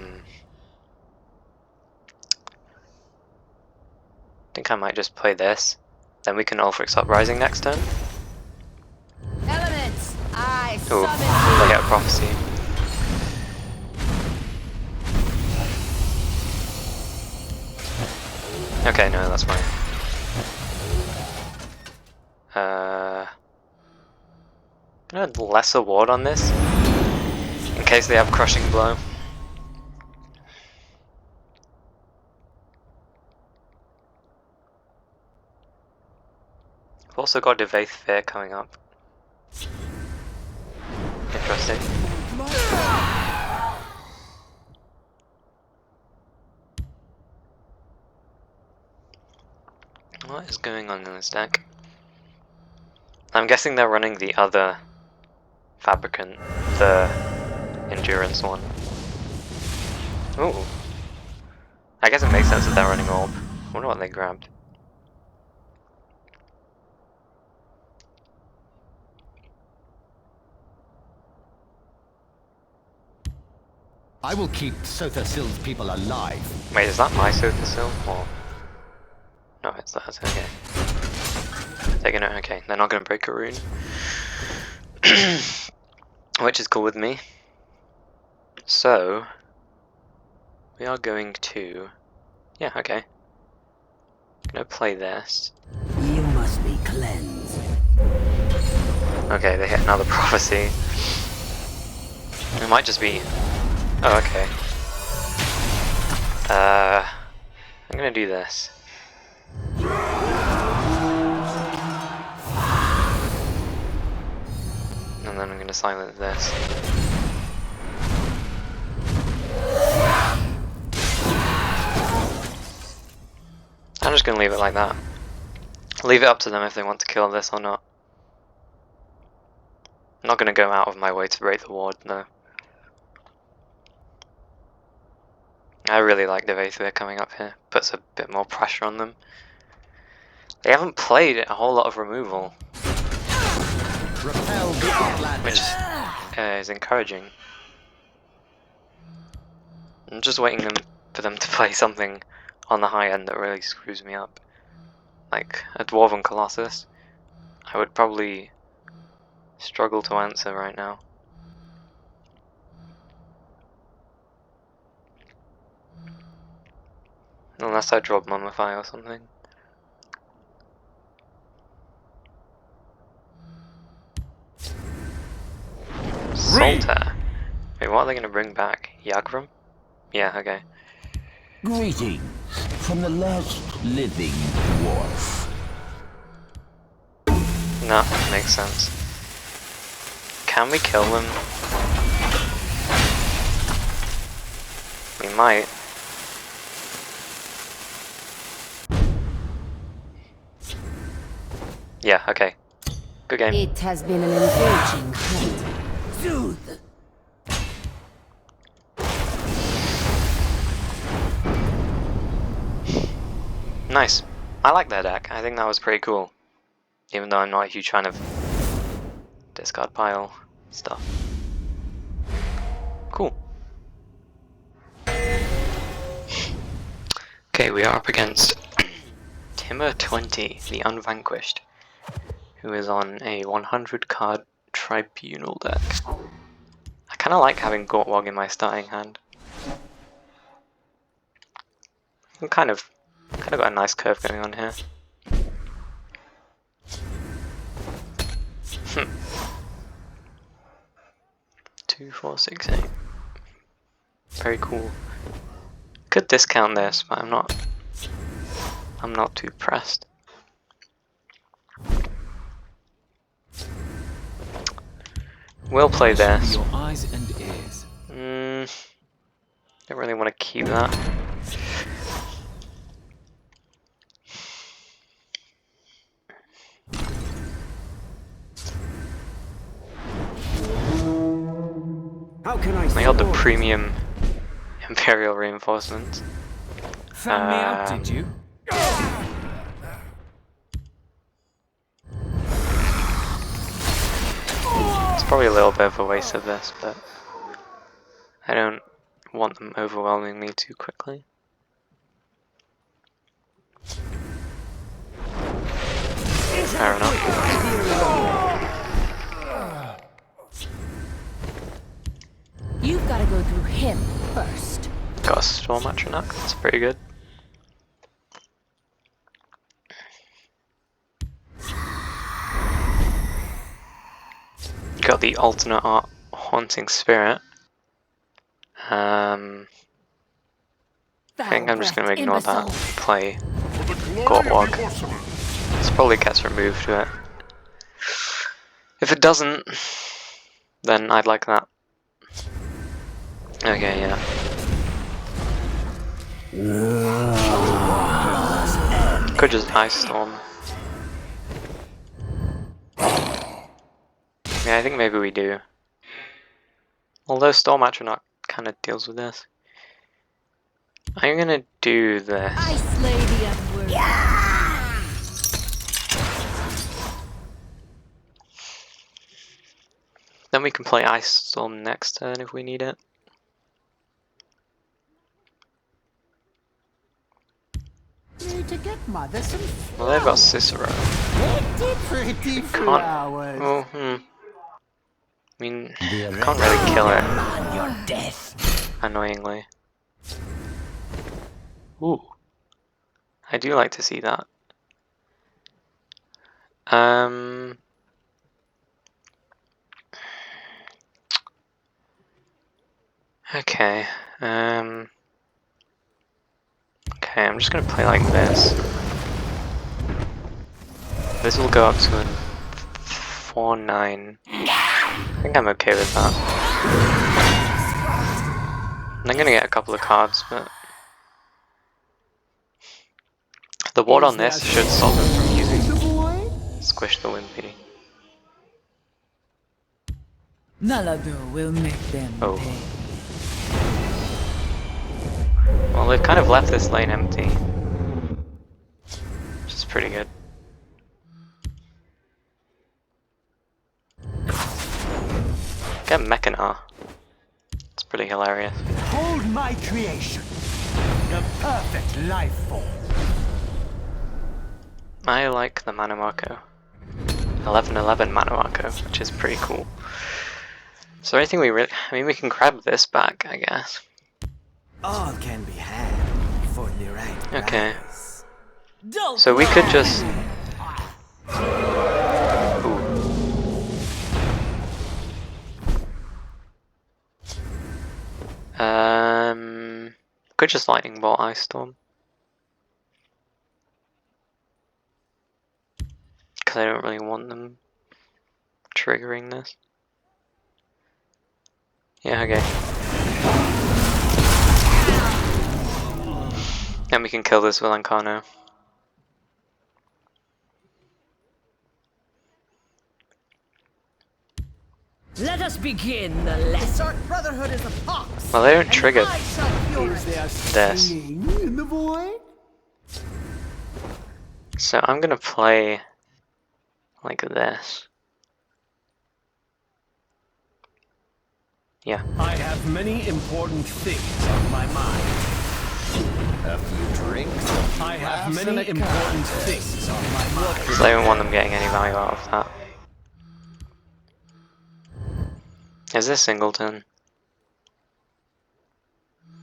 think I might just play this. Then we can Ulfric's Uprising next turn. Elements, I Ooh, summon I get a Prophecy. Okay, no, that's fine. I'm gonna Lesser Ward on this, in case they have Crushing Blow. We've also got Devaith Fear coming up. Interesting. What is going on in this deck? I'm guessing they're running the other Fabricant, the Endurance one. Ooh. I guess it makes sense that they're running Orb. I wonder what they grabbed. I will keep Sotha Sil's people alive. Wait, is that my Sothasil? Or... No, it's that, okay. They're gonna, okay, they're not gonna break a rune. Which is cool with me. So, we are going to, yeah, okay. Gonna play this. You must be cleansed. Okay, they hit another Prophecy. It might just be, oh, okay. I'm gonna do this. And then I'm gonna silence this. I'm just gonna leave it like that. Leave it up to them if they want to kill this or not. I'm not gonna go out of my way to break the ward, no. I really like the Devaith coming up here. Puts a bit more pressure on them. They haven't played a whole lot of removal, Repel the which Outlanders. is encouraging. I'm just waiting for them to play something on the high end that really screws me up. Like a Dwarven Colossus. I would probably struggle to answer right now. Unless I drop Mummify or something. Salter. Wait, what are they going to bring back? Yagrum? Yeah, okay. Greetings from the last living dwarf. No, makes sense. Can we kill them? We might. Yeah, okay. Good game. It has been an engaging hunt. Soothe. Nice. I like that deck. I think that was pretty cool. Even though I'm not a huge fan of discard pile stuff. Cool. Okay, we are up against Timur20, the Unvanquished, who is on a 100 card Tribunal deck. I kind of like having Gortwog in my starting hand. I'm kind of got a nice curve going on here. 2, 4, 6, 8. Very cool. Could discount this, but I'm not too pressed. We'll play this. Your eyes and ears. Don't really want to keep that. How can I I got the support? premium Imperial reinforcements. Found me out, did you? It's probably a little bit of a waste of this, but I don't want them overwhelming me too quickly. Fair enough. You've got to go through him first. Got a Storm Atronach, that's pretty good. Got the alternate art Haunting Spirit. I think I'm just going to ignore that and play Gortwog. This probably gets removed to it. If it doesn't, then I'd like that. Okay, yeah. Could just Ice Storm. Yeah, I think maybe we do. Although Storm Atronach kind of deals with this. I'm gonna do this. I slay the unworthy. Then we can play Ice Storm next turn if we need it. Need to get mother some Well, they've got Cicero. pretty Can't. flowers. Oh, I mean, can't really kill it. On your death. Annoyingly. Ooh. I do like to see that. Okay. Okay, I'm just gonna play like this. This will go up to a 4-9. I think I'm okay with that. And I'm gonna get a couple of cards, but the ward on this should stop him from using Squish the Wimpy. Naladur will make them Oh. pay. Well, they've kind of left this lane empty, which is pretty good. Get Mechanar. It's pretty hilarious. Hold my creation. The perfect life form. I like the Manamako. 11/11 Manamako, which is pretty cool. So I think I mean, we can grab this back, I guess. All can be had for the right Okay. price. So we could just... Ooh. Could just Lightning Bolt Ice Storm. Because I don't really want them triggering this. Yeah, okay. And we can kill this with Ancano. Let us begin the lesson. Brotherhood is a fox. Well, they don't trigger Is there this. singing in the void? So I'm gonna play like this. Yeah. I have many important things on my mind. A few drinks, a few I have laughs, and many a important contest. things on my mind. Because I don't want them getting any value out of that. Is this Singleton?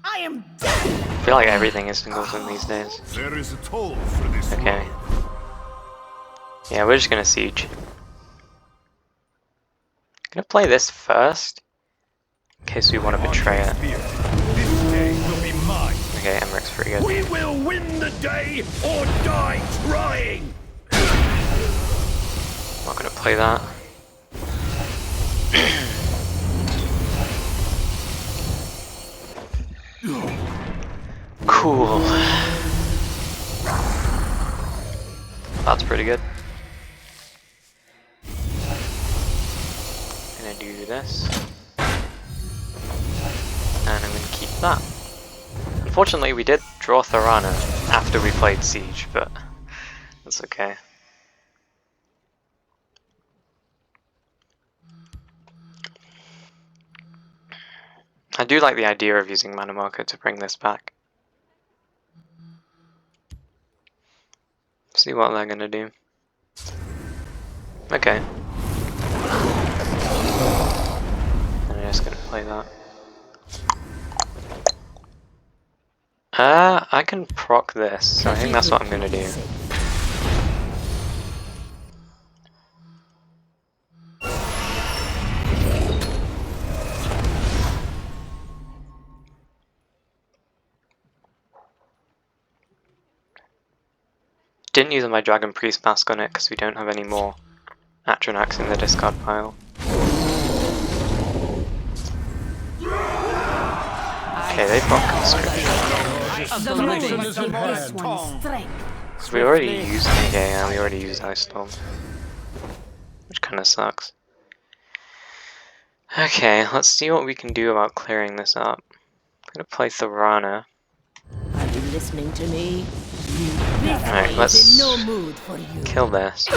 I am dead. I feel like everything is Singleton these days. There is a toll for this Okay. world. Yeah, we're just gonna siege. Gonna play this first, in case we want to betray it. This day will be mine. Okay, Emmerich's pretty good. We will win the day or die trying. Not gonna play that. Cool. That's pretty good. Gonna do this. And I'm gonna keep that. Unfortunately, we did draw Thorana after we played Siege, but that's okay. I do like the idea of using Mana Marker to bring this back. See what they're gonna do. Okay. I'm just gonna play that. I can proc this, so I think that's what I'm gonna do. Didn't use my Dragon Priest mask on it because we don't have any more Atronax in the discard pile. Okay, they've got Conscription. So we already used yeah, we already used Ice Storm. Which kinda sucks. Okay, let's see what we can do about clearing this up. I'm gonna play Thorana. Are you listening to me? Alright, let's No mood for you. kill this.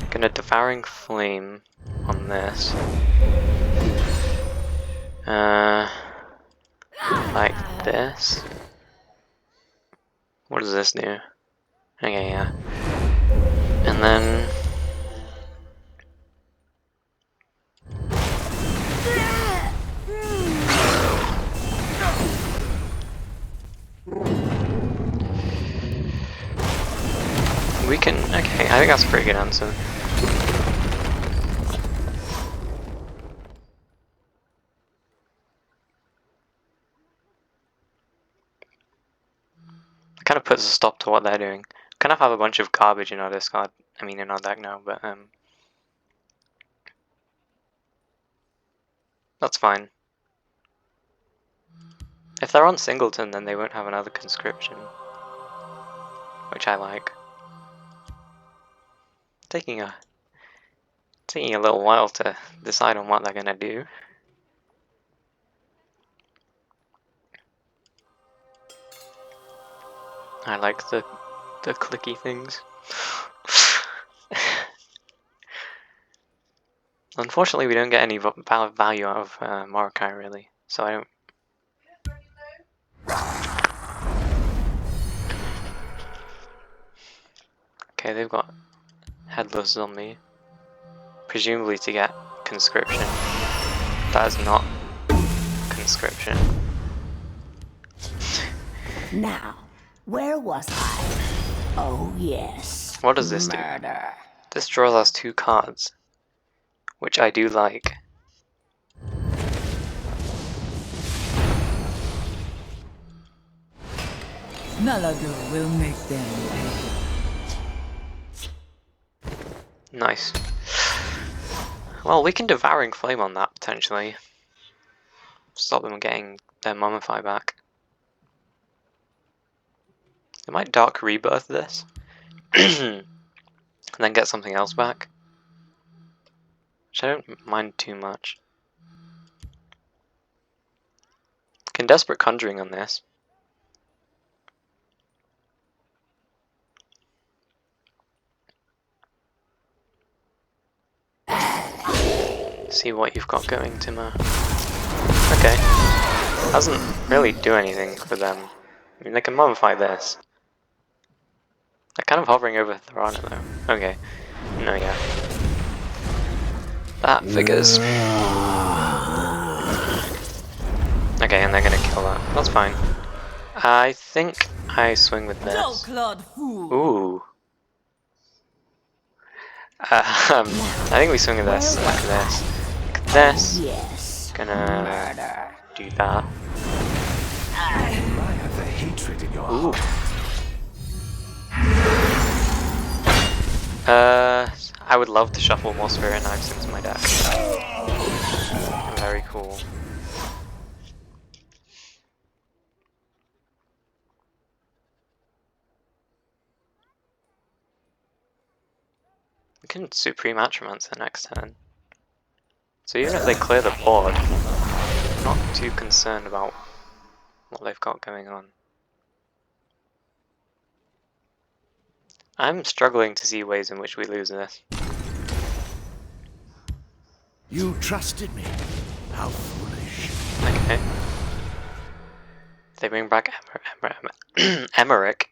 Gonna Devouring Flame on this. Like this. What does this do? Okay, yeah. And then... we can... okay, I think that's a pretty good answer. It kind of puts a stop to what they're doing. Kind of have a bunch of garbage in our discard, I mean in our deck now, but that's fine. If they're on Singleton, then they won't have another Conscription, which I like. Taking a little while to decide on what they're gonna do. I like the clicky things. Unfortunately, we don't get any value out of Morokai really, so I don't. Okay, they've got Headless Zombie, presumably to get Conscription. That is not Conscription. Now, where was I? Oh yes. What does this do? Murder. This draws us 2 cards, which I do like. Nalago will make them pay. Nice. Well, we can Devouring Flame on that, potentially. stop them getting their Mummify back. They might Dark Rebirth this, and then get something else back, which I don't mind too much. Can Desperate Conjuring on this. See what you've got going, Timur. Okay. Doesn't really do anything for them. I mean, they can Mummify this. They're kind of hovering over Thorana though. Okay. No, yeah. That figures. Okay, and they're gonna kill that. That's fine. I think I swing with this. Dull-clawed fool. Ooh. I think we swing with this, like this. Like this. Yes. Gonna do that. I have the hatred in your Ooh. heart. I would love to shuffle more Spirit Knives into my deck. Very cool. We can Supreme Atramancer next turn. So even if they clear the board, I'm not too concerned about what they've got going on. I'm struggling to see ways in which we lose this. You trusted me. How foolish. Okay. They bring back Emmerich.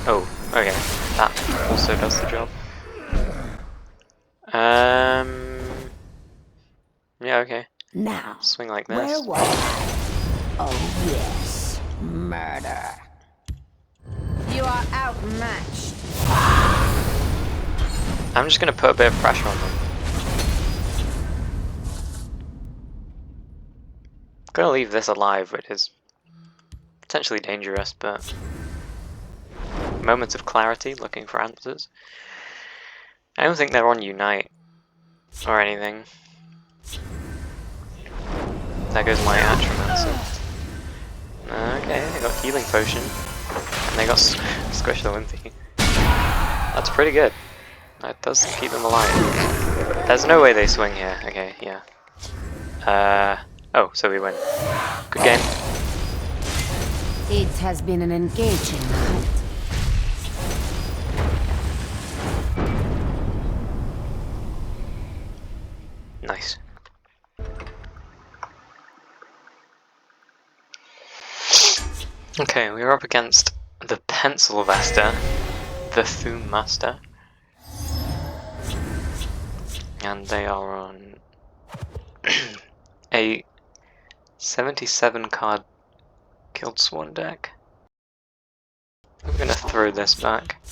Oh, okay. That also does the job. Yeah, okay. Now, Swing like where this. was I? Oh yes, murder. You are outmatched. I'm just gonna put a bit of pressure on them. I'm gonna leave this alive, which is potentially dangerous, but moments of clarity, looking for answers. I don't think they're on Unite or anything. There goes my Atramancer. Okay, they got Healing Potion, and they got Squish the Wimpy. That's pretty good. That does keep them alive. There's no way they swing here. Okay, yeah. Oh, so we win. Good game. It has been an engaging hunt. Nice. Okay, we are up against the Pencil Vesta, the Thum Master, and they are on a 77 card Guildsworn deck. I'm gonna throw this back.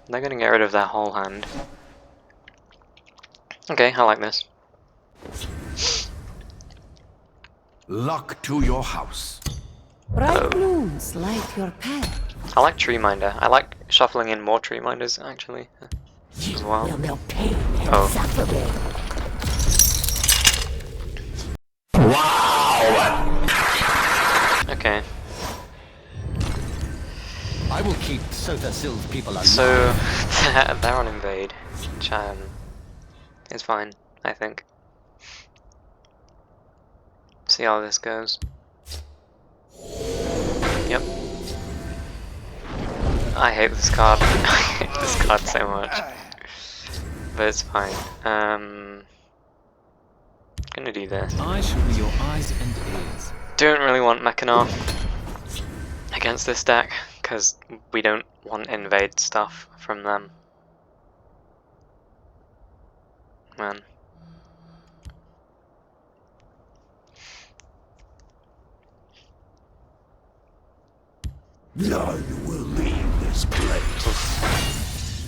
They're gonna get rid of their whole hand. Okay, I like this. Luck to your house. Bright blooms light your path. I like Tree Minder. I like shuffling in more Tree Minders, actually, as well. Will know pain and Oh. suffering. Okay, I will keep Sothasil's people alive. so they're on Invade, which is fine, I think. See how this goes. Yep. I hate this card. I hate this card so much. But it's fine. Gonna do this. I shall be your eyes and ears. Don't really want Mechanor against this deck, because we don't want invade stuff from them. Man. None will leave this place.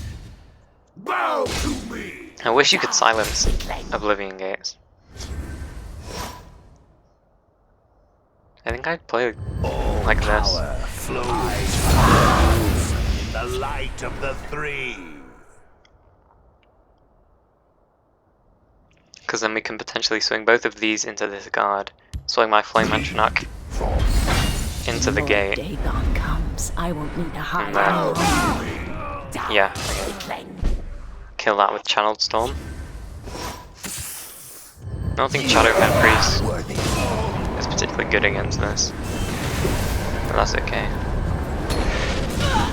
Bow to me! I wish you could silence Oblivion Gates. I think I'd play like this. Flows from the light of the three. because then we can potentially swing both of these into this guard. Swing my Flame Atronach into the gate. Dagon comes. I won't need to hide. And then, yeah, kill that with Channeled Storm. I don't think Shadowfen Priest is particularly good against this, but that's okay.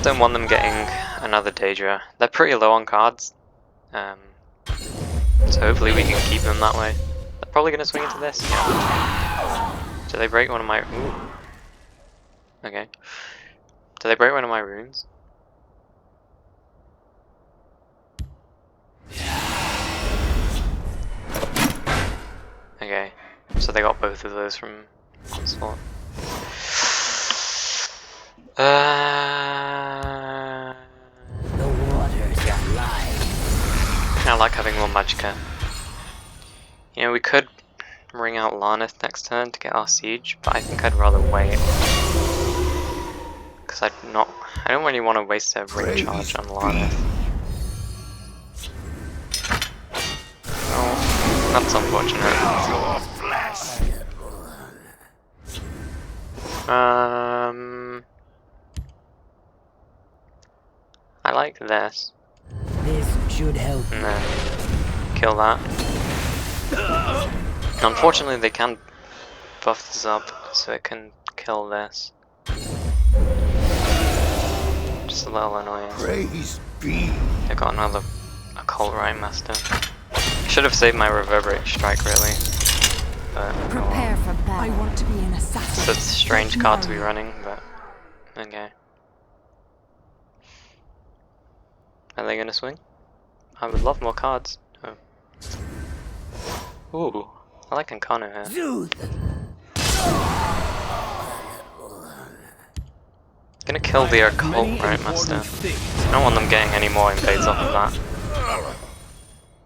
Don't want them getting another Daedra. They're pretty low on cards, so hopefully we can keep them that way. They're probably going to swing into this. Yeah. Do they break one of my... Ooh. Okay. Do they break one of my runes? Okay, so they got both of those from Onslaught. The waters are alive. I like having more Magicka. You know, we could ring out Larneth next turn to get our siege, but I think I'd rather wait. Because I don't really want to waste a ring charge on Larneth. Oh, that's unfortunate. I like this. This should help. And then kill that. Unfortunately, they can buff this up so it can kill this. Just a little annoying. Praise be. I got another Occult Rite Master. Should have saved my Reverberate Strike really. But Prepare for battle. I want to be an assassin. it's a strange card to be running, but okay. Are they gonna swing? I would love more cards. Oh. Ooh, I like Incarno here. Zooth. Gonna kill the Occult Rite Master. I don't want them getting any more invades off of that.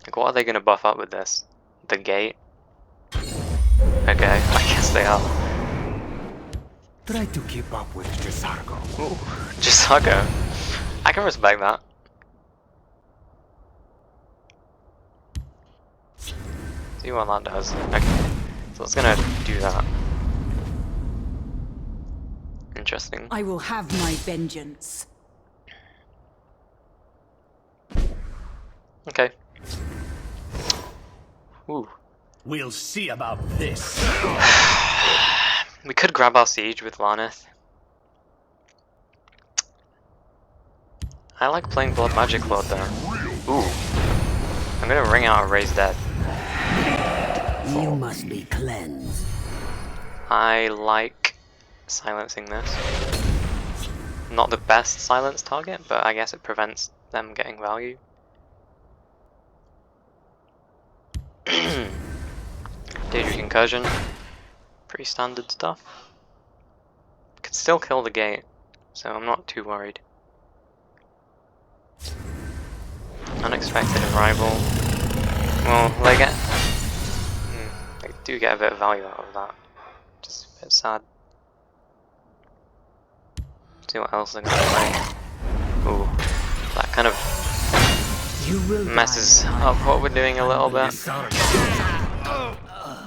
Like, what are they gonna buff up with this? The gate? Okay, I guess they are. Try to keep up with Jesargo. Ooh, Jesargo. I can respect that. See what that does. Okay, so it's gonna do that. Interesting. I will have my vengeance. Okay. Ooh. We'll see about this. We could grab our siege with Larneth. I like playing Blood Magic Lord though. Ooh. I'm gonna ring out a Raise Dead. You must be cleansed. I like silencing this. Not the best silence target, but I guess it prevents them getting value. Daedra Concussion. Pretty standard stuff. Could still kill the gate, so I'm not too worried. Unexpected Arrival. Well, they get... they do get a bit of value out of that. Just a bit sad. See what else they're gonna play. Ooh, that kind of messes up what we're doing a little bit.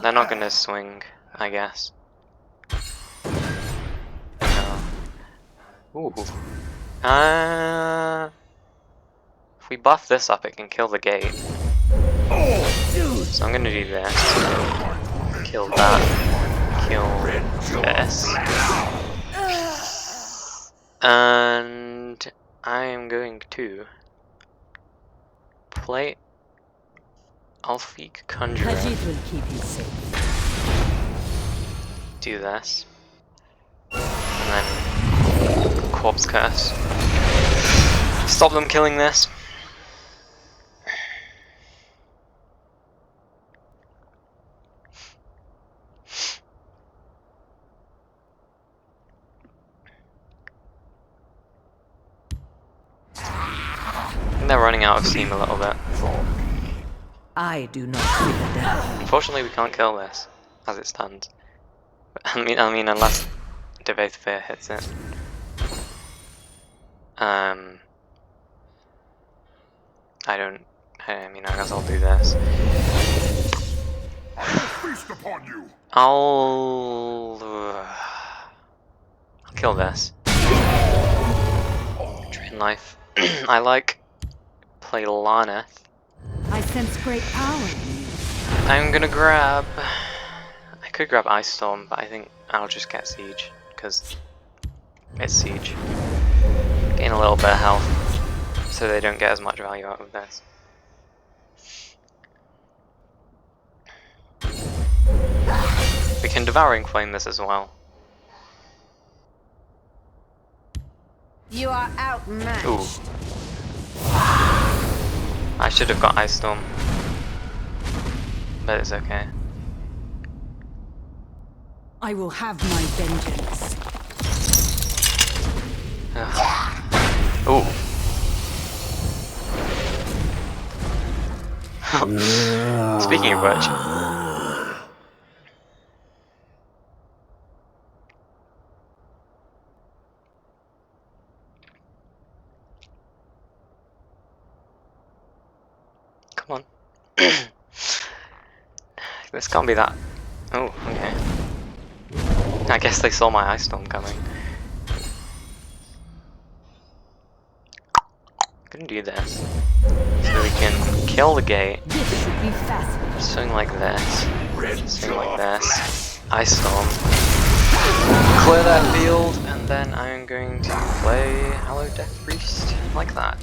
They're not gonna swing, I guess. No. Ooh. If we buff this up, it can kill the gate. So I'm gonna do this. Kill that. Kill this. And I am going to play Alfiq Conjurer. Khajiit will keep you safe. Do this. And then Corpse Curse. Stop them killing this. They're running out of steam a little bit. I do not fear death. Unfortunately, we can't kill this as it stands. I mean, unless Debate Fear hits it. I mean, I guess I'll do this. Feast upon you. I'll kill this. Drain life. I like play Laneth. I sense great power in you. I'm gonna grab. I could grab Ice Storm, but I think I'll just get Siege because it's Siege. Gain a little bit of health, so they don't get as much value out of this. We can Devouring Flame this as well. You are outmatched. Ooh. I should have got Ice Storm, but it's okay. I will have my vengeance. Ooh. Speaking of which. Come on. This can't be that. Oh, okay. I guess they saw my Ice Storm coming. Gonna do this. So we can kill the gate. This should be fascinating. Something like this. Something like this. Ice Storm. Clear that field, and then I'm going to play Hallowed Death Priest like that.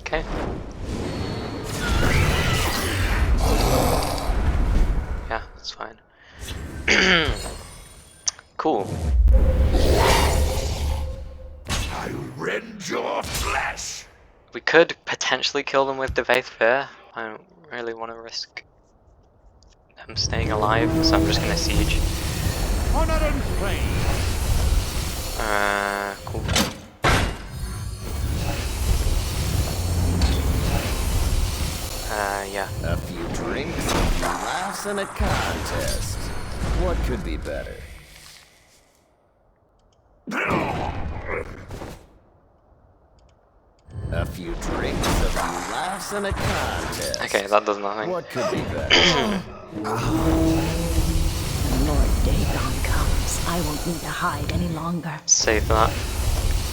Okay. Yeah, that's fine. Cool. I rend your flesh. We could potentially kill them with Devaith Fear. I don't really want to risk them staying alive, so I'm just gonna siege. Honor and praise. Cool. Yeah. A few drinks, a few laughs, and a contest. What could be better? A few drinks, a few laughs, and a contest. Okay, that does nothing. What could be better? Lord Dagon comes. I won't need to hide any longer. Save that.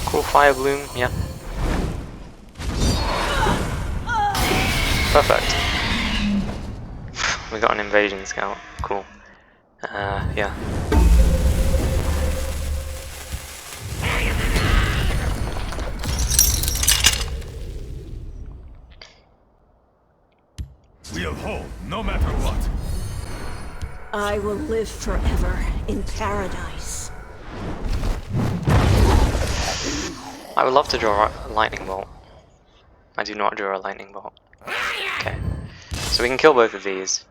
Cool Fire Bloom, yeah. Perfect. We got an invasion scout. Cool. Yeah. We'll hold no matter what. I will live forever in paradise. I would love to draw a lightning bolt. I do not draw a lightning bolt. Okay. So we can kill both of these.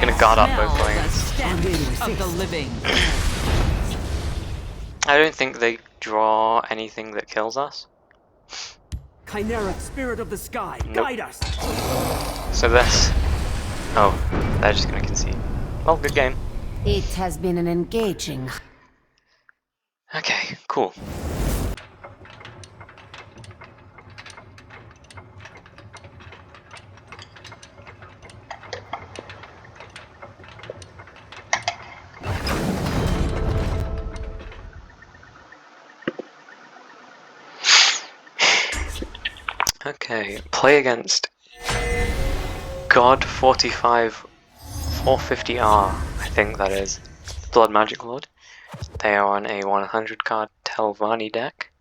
Gonna guard up both lanes. Of the living. I don't think they draw anything that kills us. Chimeric spirit of the sky, Nope. guide us. So this. Oh, they're just gonna concede. Well, good game. It has been an engaging. Okay, cool. Okay, play against God 45 450R, I think that is. Blood Magic Lord. They are on a 100 card Telvanni deck.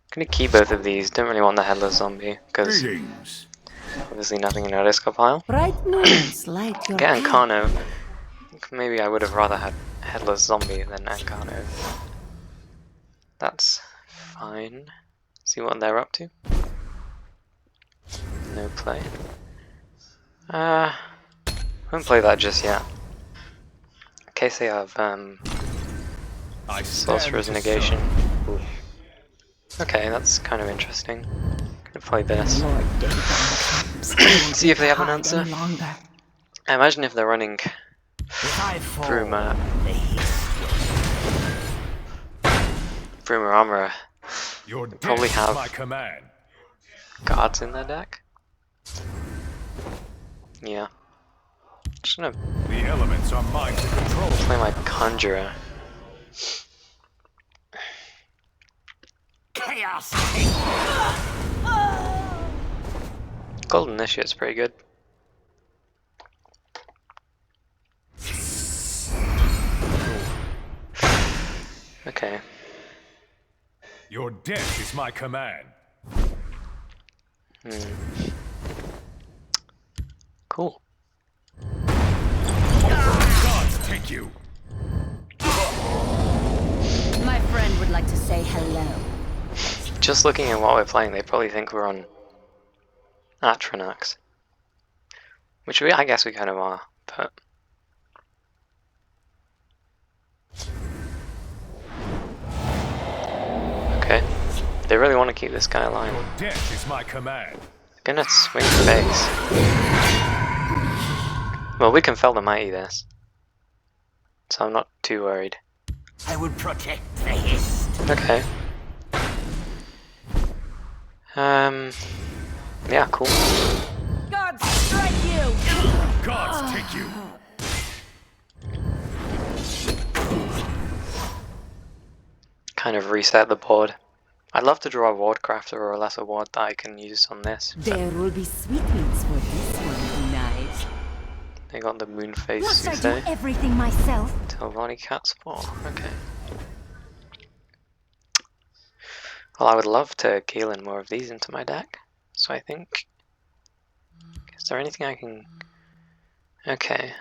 I'm gonna keep both of these, don't really want the Headless Zombie, because Greetings. obviously nothing in our discard pile. Bright moons light your Get path. Ancano. Maybe I would have rather had Headless Zombie than Ancano. That's fine. See what they're up to. No play. Won't play that just yet. In case they have Sorcerer's Negation. Ooh. Okay, that's kind of interesting. Gonna play this. Lord Dagon comes. I won't See if need they to have an hide answer. any longer. I imagine if they're running If I fall, Bruma, the hiss Bruma Armor Your probably death is have my command. guards in their deck. Yeah. Just gonna The elements are mine to control. play my Conjurer. chaos. Golden Initiate's pretty good. Okay. Your death is my command. Cool. Gods take you. My friend would like to say hello. Just looking at what we're playing, they probably think we're on Atronax. Which I guess we kind of are, but... Okay. They really want to keep this guy alive. Your death is my command. They're gonna swing face. Well, we can fell the mighty this. So I'm not too worried. I would protect the hiss. Okay. Yeah, cool. God strike you! Gods take you. Kind of reset the board. I'd love to draw a ward crafter or a lesser ward that I can use on this. But There will be sweetmeats for this one tonight. they got the moon face Must I do Suzette. everything myself? Telvanni Catsport, okay. Well, I would love to keel in more of these into my deck. So I think... Is there anything I can... Okay.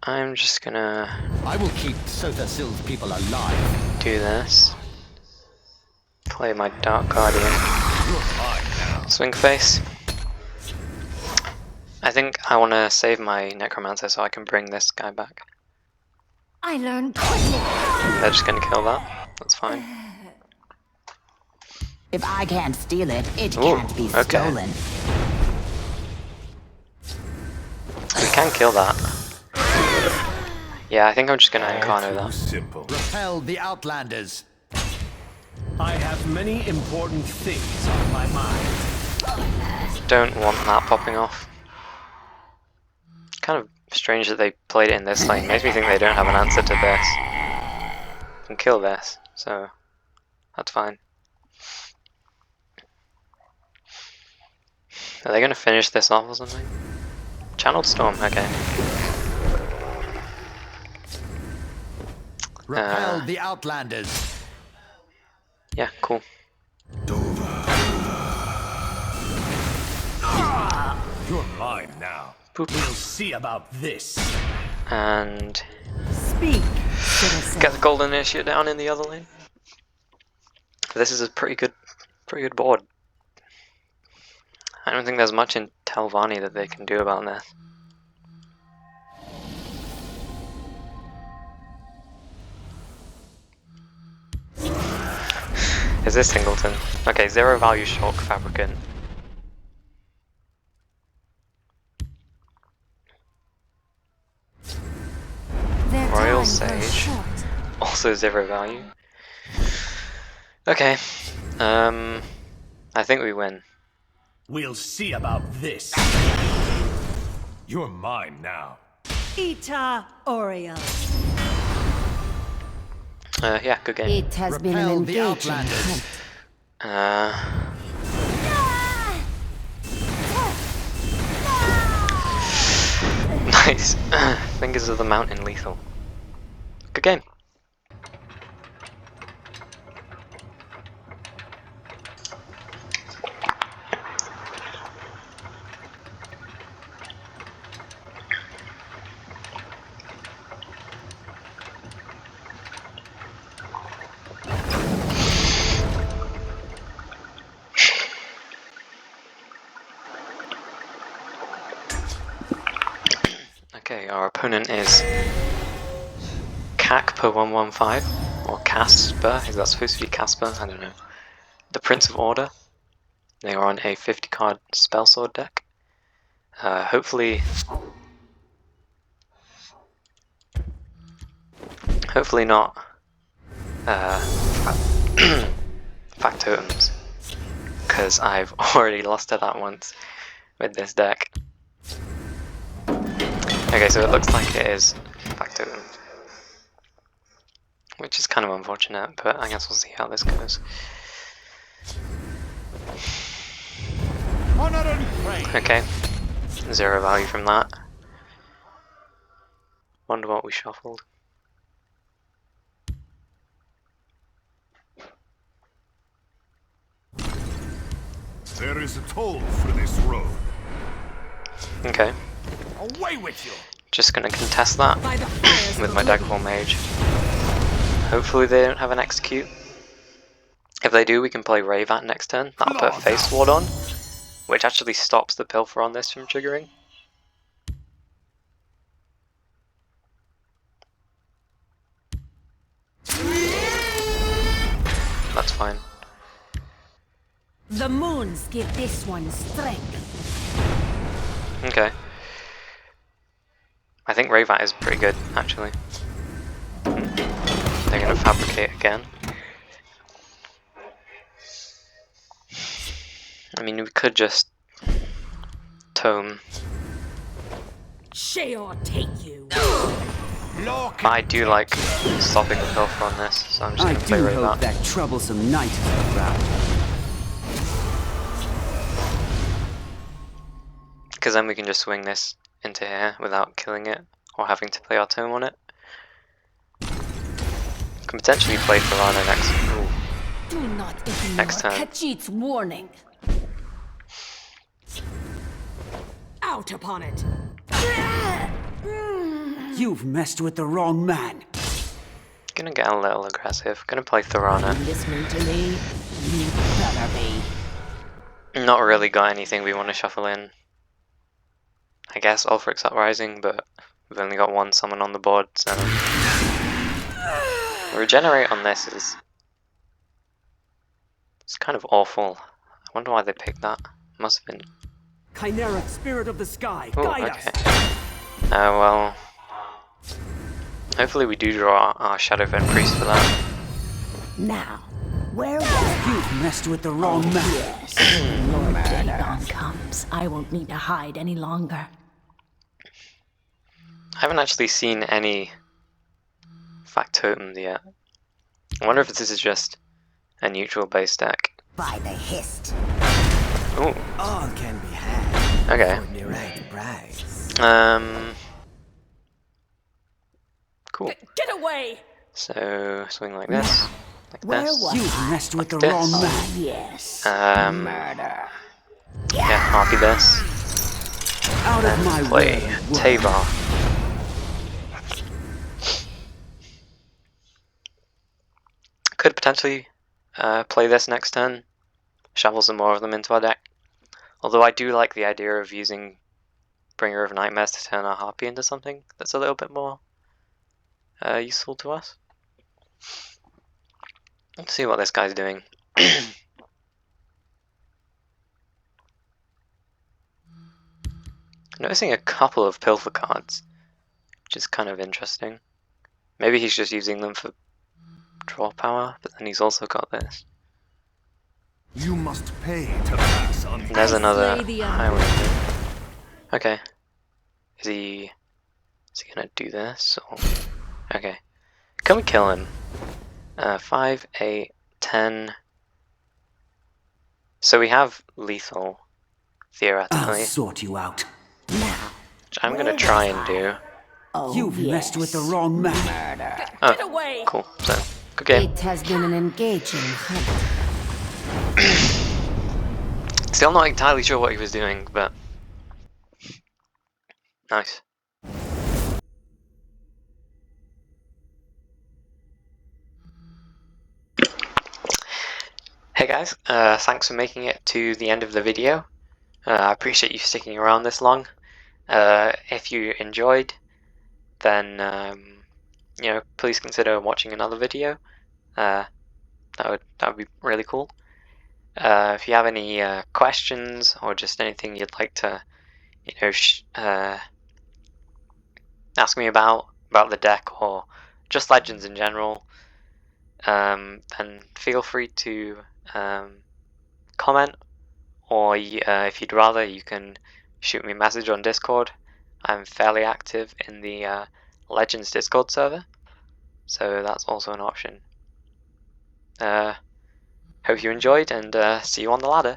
I'm just gonna I will keep Sotha Sil's people alive. do this. Play my Dark Guardian. Swing face. I think I want to save my Necromancer so I can bring this guy back. I learned quickly. They're just gonna kill that. That's fine. If I can't steal it, it Ooh, can't be okay. stolen. We can kill that. Yeah, I think I'm just gonna Incarno Too that. simple. Repel the Outlanders. I have many important things on my mind. Don't want that popping off. Kind of strange that they played it in this lane. Makes me think they don't have an answer to this. Can kill this, so that's fine. Are they gonna finish this off or something? Channeled Storm, okay. Repel the Outlanders. Yeah, cool. You're mine now. Boop. We'll see about this. And Speak, citizen. get the Golden Initiate down in the other lane. This is a pretty good board. I don't think there's much in Telvanni that they can do about this. Is this Singleton? Okay, 0 value Shulk Fabricant. Their Royal time grows Sage. short. Also 0 value. Okay. I think we win. We'll see about this. You're mine now. Ita Oriel. Yeah, good game. It has been an Repel the engaging Outlanders. hunt. Nice. Fingers of the Mountain lethal. Good game. Okay, our opponent is Cacper115, or Casper, is that supposed to be Casper? I don't know. The Prince of Order. They are on a 50 card spell sword deck. Hopefully not factotums, because I've already lost to that once with this deck. Okay, so it looks like it is factotums, which is kind of unfortunate, but I guess we'll see how this goes. Honor and praise. Okay, 0 value from that. Wonder what we shuffled. There is a toll for this road. Okay, Away with you. just gonna contest that By the fires with of my oblivion. Daggerfall Mage. Hopefully they don't have an execute. If they do, we can play Ravat next turn. That'll put Face Ward on, which actually stops the Pilfer on this from triggering. That's fine. The moons give this one strength. Okay. I think Ravat is pretty good, actually. They're gonna Fabricate again. I mean, we could just Tome. Sheol take you. Look. I do like stopping the Pilfer on this, so I'm just I gonna play do hope Ravat. that troublesome knight is around. Because then we can just swing this into here without killing it, or having to play our Tome on it. Can potentially play Thorana next. Ooh. Do not ignore Next turn. Khajiit's warning. Out upon it. You've messed with the wrong man. Gonna get a little aggressive. Gonna play Thorana. Listening to me? You better be. Not really got anything we want to shuffle in. I guess Ulfric's Uprising, but we've only got one summon on the board, so... Regenerate on this is... It's kind of awful. I wonder why they picked that. Must have been... Chimera, spirit of the sky, Oh, guide okay. us. Well... Hopefully we do draw our Shadowfen Priest for that. Now, where was You've messed with the wrong man. yes? Lord Dagon comes. I won't need to hide any longer. I haven't actually seen any Factotums yet. I wonder if this is just a neutral base deck. By the hist. Ooh, All can be had okay. for the right price. Cool. Get away. So, something like this. Like Where this. was You've messed with the this. wrong man. Yes. Yeah, Harpy this. Out of my Play way. Tavar. Could potentially play this next turn. Shovel some more of them into our deck. Although I do like the idea of using Bringer of Nightmares to turn our Harpy into something that's a little bit more useful to us. Let's see what this guy's doing. Noticing a couple of Pilfer cards, which is kind of interesting. Maybe he's just using them for draw power, but then he's also got this. You must pay to pass on. And there's another slay the Highlander. Okay. Is he gonna do this? Or... Okay. Can we kill him? 5, 8, 10. So we have lethal, I'll theoretically, sort you out. Now, which I'm gonna try and do. oh You've yes. messed with the wrong man. Oh, Get away. cool. So, good game. It has been an engaging hunt. Still not entirely sure what he was doing, but nice. Hey guys, thanks for making it to the end of the video. I appreciate you sticking around this long. If you enjoyed, then please consider watching another video. That would be really cool. If you have any questions or just anything you'd like to, ask me about the deck or just Legends in general, then feel free to comment, or if you'd rather, you can shoot me a message on Discord. I'm fairly active in the Legends Discord server, so that's also an option. Hope you enjoyed, and see you on the ladder.